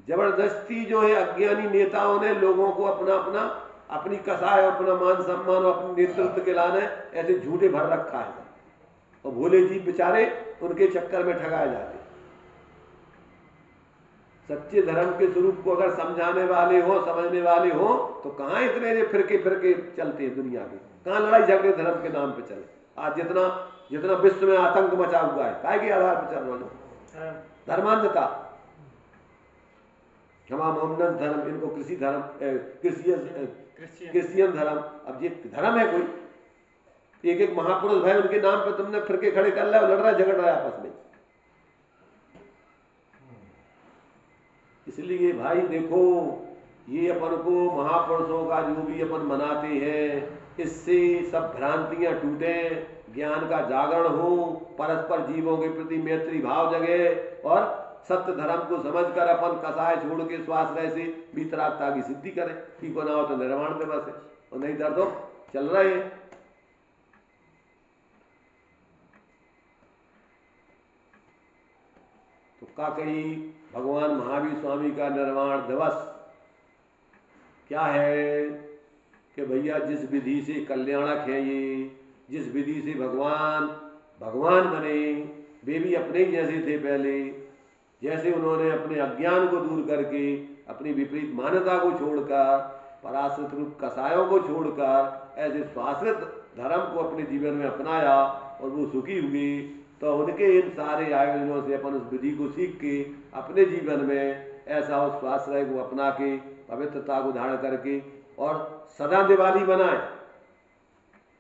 जबरदस्ती जो है अज्ञानी नेताओं ने लोगों को अपना अपना अपनी कसाय और अपना मान सम्मान और अपने नेतृत्व के लाने ऐसे झूठे भर रखा है, और भोले जीव बेचारे उनके चक्कर में ठगाए जाते। सच्चे धर्म के स्वरूप को अगर समझाने वाले हो, समझने वाले हो, तो कहाँ इतने फिरके फिरके चलते हैं दुनिया के, कहाँ लड़ाई झगड़े धर्म के नाम पे चले। आज जितना जितना विश्व में आतंक मचा हुआ है, काय के आधार पर चल रहा है? धर्मांधता। हमारा मोहम्मद धर्म, इनको कृषि धर्म, क्रिश्चियन धर्म। अब ये धर्म है कोई? एक एक महापुरुष भाई उनके नाम पे तुमने फिरके खड़े कर लिया और लड़ रहा है, झगड़ रहा है आपस में। इसलिए भाई देखो, ये अपन को महापुरुषों का जो भी अपन मनाते हैं, इससे सब भ्रांतियां टूटे, ज्ञान का जागरण हो, परस्पर जीवों के प्रति मैत्री भाव जगे, और सत्य धर्म को समझकर अपन कसाय छोड़ के स्वाश्रय से वितरागता की सिद्धि करें। ठीक हो ना हो तो निर्वाण दिवस है, और नहीं दर्दो चल रहे हैं। तो का कही भगवान महावीर स्वामी का निर्वाण दिवस क्या है कि भैया जिस विधि से कल्याणक है ये, जिस विधि से भगवान बने, वे भी अपने ही जैसे थे पहले। जैसे उन्होंने अपने अज्ञान को दूर करके, अपनी विपरीत मान्यता को छोड़कर, पराश्रित रूप कसायों को छोड़कर ऐसे स्वाश्रित धर्म को अपने जीवन में अपनाया और वो सुखी हुई। तो उनके इन सारे आयोजनों से अपन उस विधि को सीख के अपने जीवन में ऐसा उस स्वाश्रय को अपना के, पवित्रता को धारण करके, और सदा दिवाली बनाए।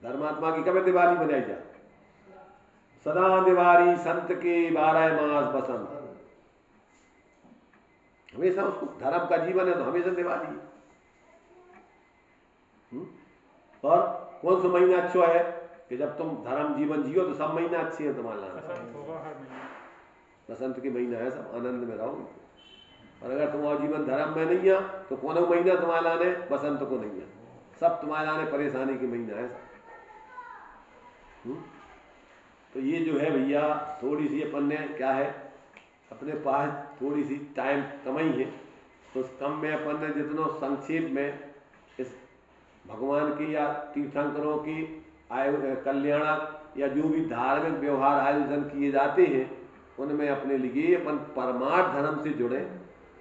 धर्मात्मा की कभी दिवाली बनाई जाए? सदा दिवाली संत के 12 मास बसंत। हमेशा उसको, धर्म का जीवन है तो हमेशा दिवाली है। और कौन सा महीना अच्छा है कि जब तुम धर्म जीवन जियो तो सब महीना अच्छे हैं तुम्हारे लिए। बसंत के महीना है, सब आनंद में रहो। और अगर तुम्हारा जीवन धर्म में नहीं है तो कौन महीना तुम्हारे लाने बसंत को नहीं है, सब तुम्हारे लाने परेशानी के महीना है। तो ये जो है भैया, थोड़ी सी अपन ने क्या है, अपने पास थोड़ी सी टाइम कम ही है, तो उस कम में अपन ने जितना संक्षेप में इस भगवान की या तीर्थंकरों की कल्याणक या जो भी धार्मिक व्यवहार आयोजन किए जाते हैं, उनमें अपने लिए अपन परमार्थ धर्म से जुड़े,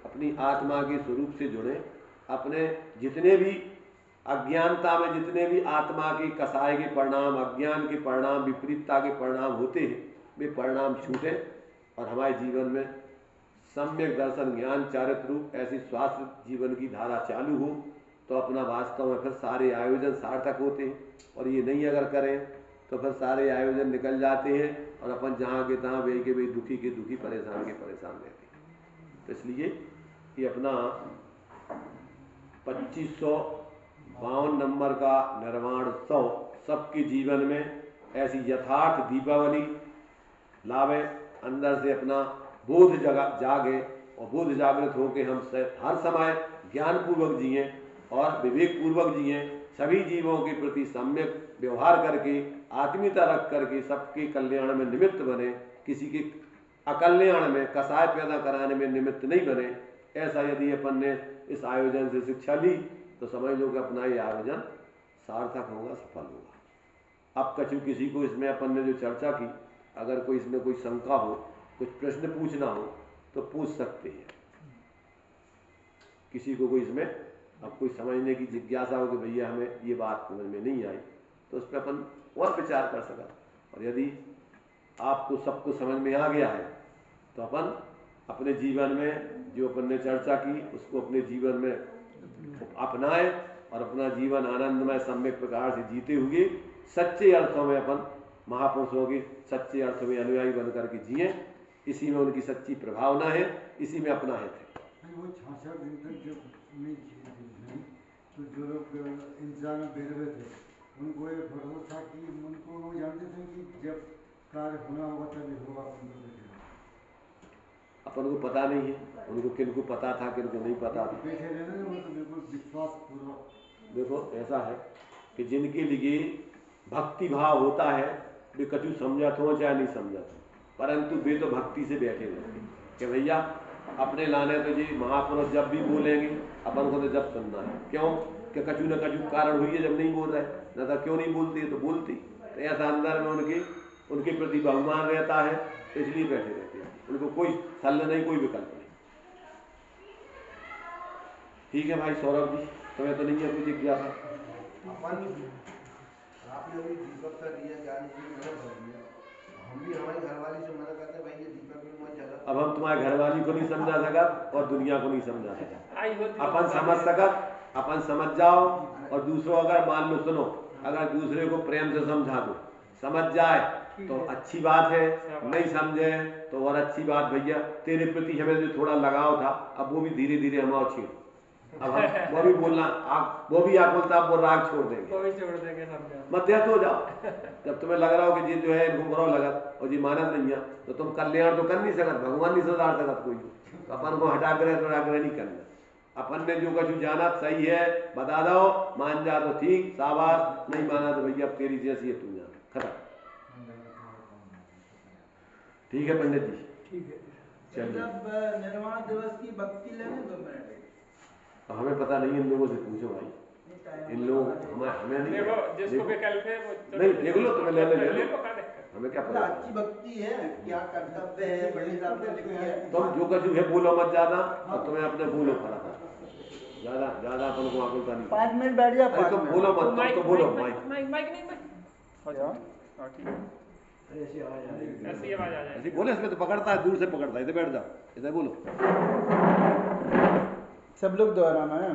अपनी आत्मा के स्वरूप से जुड़े, अपने जितने भी अज्ञानता में जितने भी आत्मा के कसाय के परिणाम, अज्ञान के परिणाम, विपरीतता के परिणाम होते हैं, वे परिणाम छूटे और हमारे जीवन में सम्यक दर्शन, ज्ञान, चारित्र रूप ऐसी स्वास्थ्य जीवन की धारा चालू हो तो अपना वास्तव में फिर सारे आयोजन सार्थक होते हैं। और ये नहीं अगर करें तो फिर सारे आयोजन निकल जाते हैं और अपन जहाँ के तहाँ वे के वे दुखी के दुखी, परेशान के परेशान रहते हैं। तो इसलिए ये अपना 2552 नंबर का निर्वाण उत्सव सबके जीवन में ऐसी यथार्थ दीपावली लावे, अंदर से अपना बोध जागे और बोध जागृत होकर हम हर समय ज्ञान पूर्वक जिए और विवेक पूर्वक जिए, सभी जीवों के प्रति सम्यक व्यवहार करके, आत्मीयता रख करके सबके कल्याण में निमित्त बने, किसी के अकल्याण में, कसाय पैदा कराने में निमित्त नहीं बने। ऐसा यदि अपन ने इस आयोजन से शिक्षा ली तो समझ लो कि अपना ये आयोजन सार्थक होगा, सफल होगा। अब कछु किसी को इसमें अपन ने जो चर्चा की, अगर कोई इसमें कोई शंका हो, कुछ प्रश्न पूछना हो तो पूछ सकते हैं। किसी को कोई इसमें अब कोई समझने की जिज्ञासा हो कि भैया हमें ये बात समझ में नहीं आई, तो उस पर अपन और विचार कर सका। और यदि आपको सबको समझ में आ गया है तो अपन अपने जीवन में जो अपन ने चर्चा की उसको अपने जीवन में अपनाए और अपना जीवन आनंदमय सम्यक प्रकार से जीते हुए सच्चे अर्थों में अपन महापुरुषों के सच्चे अर्थों में अनुयायी बनकर के जिए। इसी में उनकी सच्ची प्रभावना है, इसी में अपना हित है। वो 66 दिन तक जब नहीं तो जो लोग इंतजार में बैठे हुए थे उनको ये भरोसा था कि उनको वो जानते थे कि जब कार्य होना होगा तभी होगा। अपन को पता नहीं है, उनको किनको पता था किनको नहीं पता था। बैठे रहने वो तो बिल्कुल विश्वास पूर्वक। देखो ऐसा है कि जिनके लिए भक्ति भाव होता है वे कछु समझत हो चाहे नहीं समझत हो, परंतु वे तो भक्ति से बैठे रहते कि भैया अपने लाने तो जी महापुरुष जब भी बोलेंगे अपन को तो जब सुनना है। क्यों कि कछु न कछु कारण हुई है जब नहीं बोल रहे, न तो क्यों नहीं बोलती तो बोलती। तो ऐसा अंदर में उनके प्रति बहुमान रहता है, इसलिए बैठे रहते हैं। उनको कोई हल नहीं, कोई विकल्प नहीं। ठीक है भाई सौरभ जी, तुम्हें तो नहीं है कोई जिज्ञासा? आपने अभी दीपक का दिया जाने की मना कर दिया, हम भी हमारी घरवाली से मना करते हैं भाई ये दीपक में मत जला। अब हम तुम्हारे घरवाली को नहीं समझा सका और दुनिया को नहीं समझा सका। अपन समझ सका, अपन समझ जाओ और दूसरों अगर मान लो सुनो, अगर दूसरे को प्रेम से समझा दो, समझ जाए तो अच्छी बात है, नहीं समझे तो और अच्छी बात। भैया तेरे प्रति हमें जो थोड़ा लगाव था अब वो भी धीरे धीरे हम छीन, अब हम वो भी बोलना वो भी आप बोलता वो राग छोड़ देंगे, मध्यस्थ हो जाओ। जब तुम्हें लग रहा हो कि जी जो है इनको बुरा लगा और जी मानत नहीं है तो तुम कल्याण तो कर नहीं सकत, भगवान नहीं सुधार सकत कोई। तो अपन को हटाग्रह तो आग्रह नहीं करना। अपन ने जो कुछ जाना सही है बता दो, मान जा तो ठीक शाबाश, नहीं माना तो भैया अब तेरी जैसी है तू जाना, खत्म। ठीक है पंडित जी, ठीक है। जब निर्वाण दिवस की भक्ति लेने 2 मिनट अब हमें पता नहीं, इन लोगों से पूछो भाई, इन लोग हमें नहीं देखो जिसको विकल्प है वो तो नहीं देख लो, तुम्हें लेने ले लो, क्या दिक्कत? हमें क्या पता। अच्छी भक्ति है, क्या कर्तव्य है, बड़े साहब ने लिखी है। तुम जो कुछ है बोलो मत ज्यादा, और तुम्हें अपने बोलो फर्क है ज्यादा अपन को आकुलता नहीं। 5 मिनट बैठ जा, तुम बोलो मत, तुम तो बोलो माइक माइक नहीं ऐसी आवाज आ जाए। ऐसे बोले, इसमें तो पकड़ता है, दूर से पकड़ता है, इधर बैठ जाओ, इधर बोलो। सब लोग दोहराना है।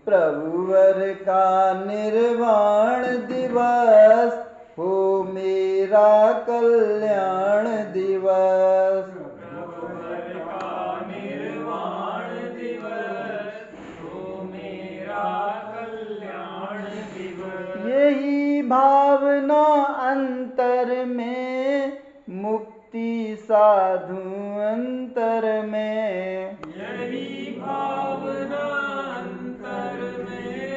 प्रभुवर का निर्वाण दिवस हो मेरा कल्याण दिवस, प्रभुवर का निर्वाण दिवस हो मेरा कल्याण दिवस। यही भावना अंतर में मुक्ति साधु अंतर में, यही भावना अंतर में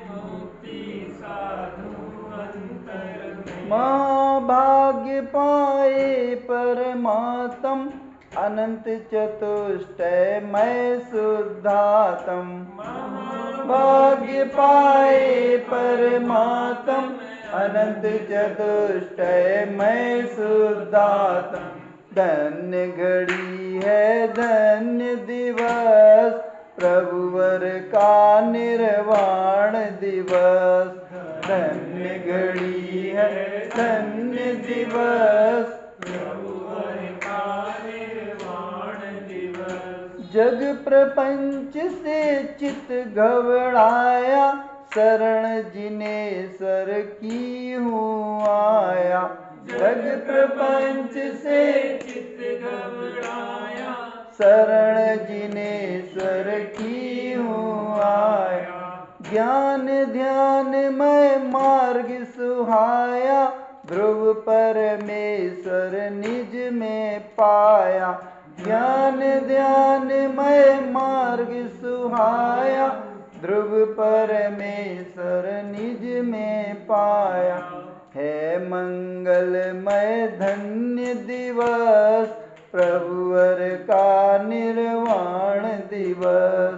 मुक्ति साधु अंतर में। माँ भाग्य पाए परमात्म अनंत चतुष्टय मैं शुद्धात्म, भाग्य पाए परमात्म अनंत चतुष्टय मैं शुद्धात्म। धन्य घड़ी है धन्य दिवस प्रभुवर का निर्वाण दिवस। धन्य घड़ी है धन्य दिवस, प्रभुवर का निर्वाण दिवस। जग प्रपंच से चित घबराया, शरण जिनेश्वर की हूँ आया। जग प्रपंच से चित घबराया, शरण जिनेश्वर की हूँ आया। ज्ञान ध्यान में मार्ग सुहाया, ध्रुव परमेश्वर निज में पाया। ज्ञान ध्यान में मार्ग सुहाया, ध्रुव परमेश्वर निज में पाया। है मंगलमय धन्य दिवस, प्रभुवर का निर्वाण दिवस।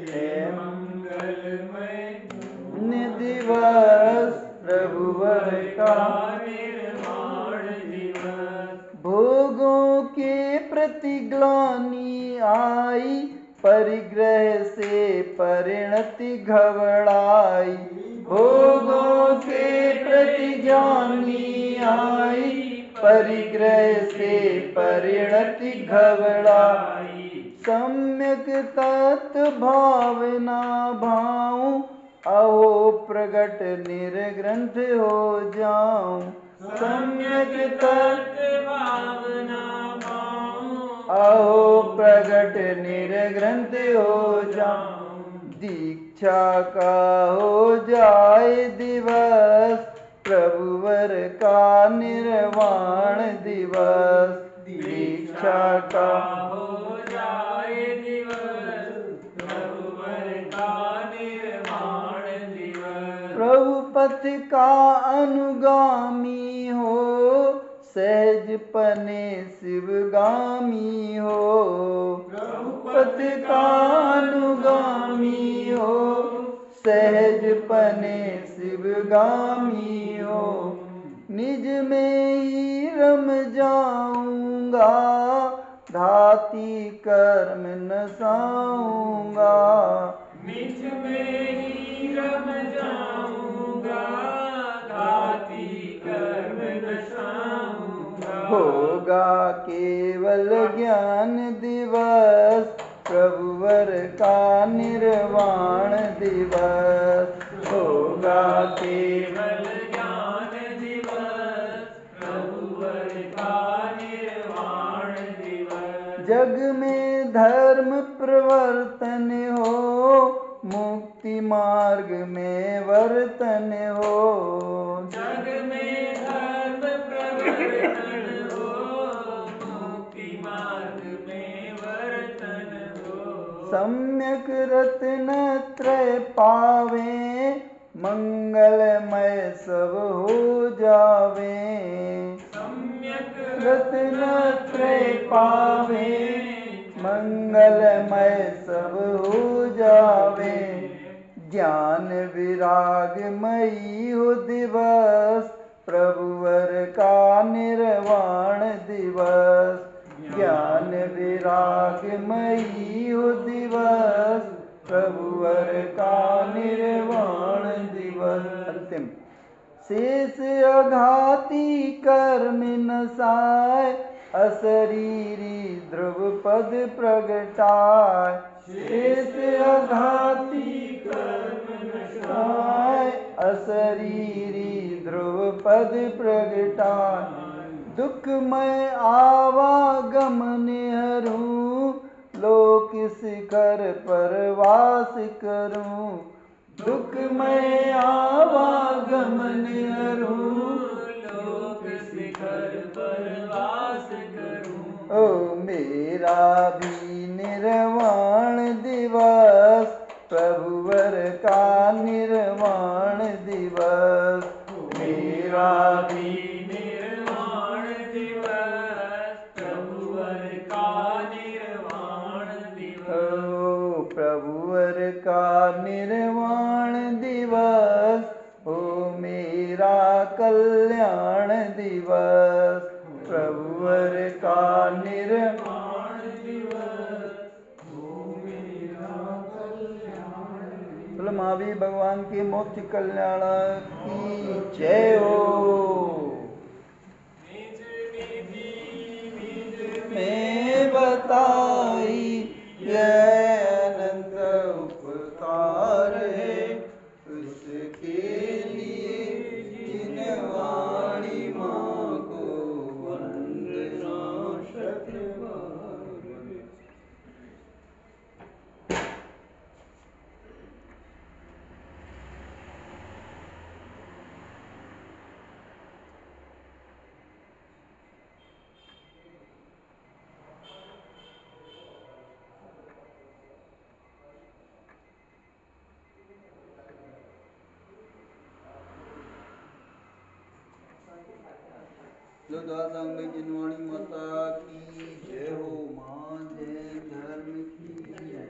है मंगलमय धन्य दिवस, प्रभुवर का निर्वाण दिवस। भोगों के प्रति ग्लानि आई, परिग्रह से परिणति घबराई। भोगों के प्रति ग्लानि आई, परिग्रह से परिणति घबराई। सम्यक तत्व भावना भाऊं, अहो प्रगट निर्ग्रंथ हो जाऊं। सम्यक तत्व भावना भाऊं, अहो प्रगट निर्ग्रंथ हो जाऊं। दीक्षा का हो जाए दिवस, प्रभुवर का निर्वाण दिवस। दीक्षा का हो जाए दिवस, प्रभुवर का निर्वाण दिवस। प्रभु पथ का अनुगामी हो, सहज पने शिवगामी हो। प्रभु पथ का अनुगामी हो, सहज पने शिवगामी हो। निज में ही रम जाऊंगा, धाती कर्म नसाऊंगा। निज में ही रम जाऊंगा, घाती कर्म नसाऊंगा। होगा केवल ज्ञान दिवस, प्रभुवर का निर्वाण दिवस। होगा केवल ज्ञान दिवस, प्रभुवर का निर्वाण दिवस। जग में धर्म प्रवर्तन हो, मुक्ति मार्ग में वर्तन हो। जग में धर्म प्रवर्तन हो, मुक्ति मार्ग में वर्तन हो। सम्यक रत्न त्रय पावे, मंगलमय सब हो जावे। सम्यक रत्न त्रय पावे, मंगलमय सब हो जावे। ज्ञान विरागमयी हो दिवस, प्रभुवर का निर्वाण दिवस। ज्ञान विरागमयी हो दिवस, प्रभुवर का निर्वाण दिवस। अंतिम शेष अघाती कर्म नसाय, अशरीरी ध्रुव पद प्रगटाय। शेष अघाती कर्म नसाय, अशरीरी ध्रुव पद प्रगटाय। दुखमय आवागमन हरूं, लोक शिखर पर वास करूं। दुखमय आवागमन हरूं, लोक शिखर पर वास करूं। ओ मेरा भी निर्वाण दिवस, प्रभुवर का निर्वाण दिवस। मेरा भी निर्वाण दिवस, प्रभुवर का निर्वाण दिवस। ओ प्रभुवर का निर्वाण दिवस, ओ मेरा कल्याण दिवस। प्रभुवर का निर्वाण दिवस, ओ मेरा बोल महावीर भगवान के मोक्ष कल्याण की जय हो। मैं बताई यह अनंत उपकार है उसके लिए जिन वाणी माँ को वंदना शत बार। दादांग जिनवाणी माता की जय हो। माँ जैन धर्म की जय।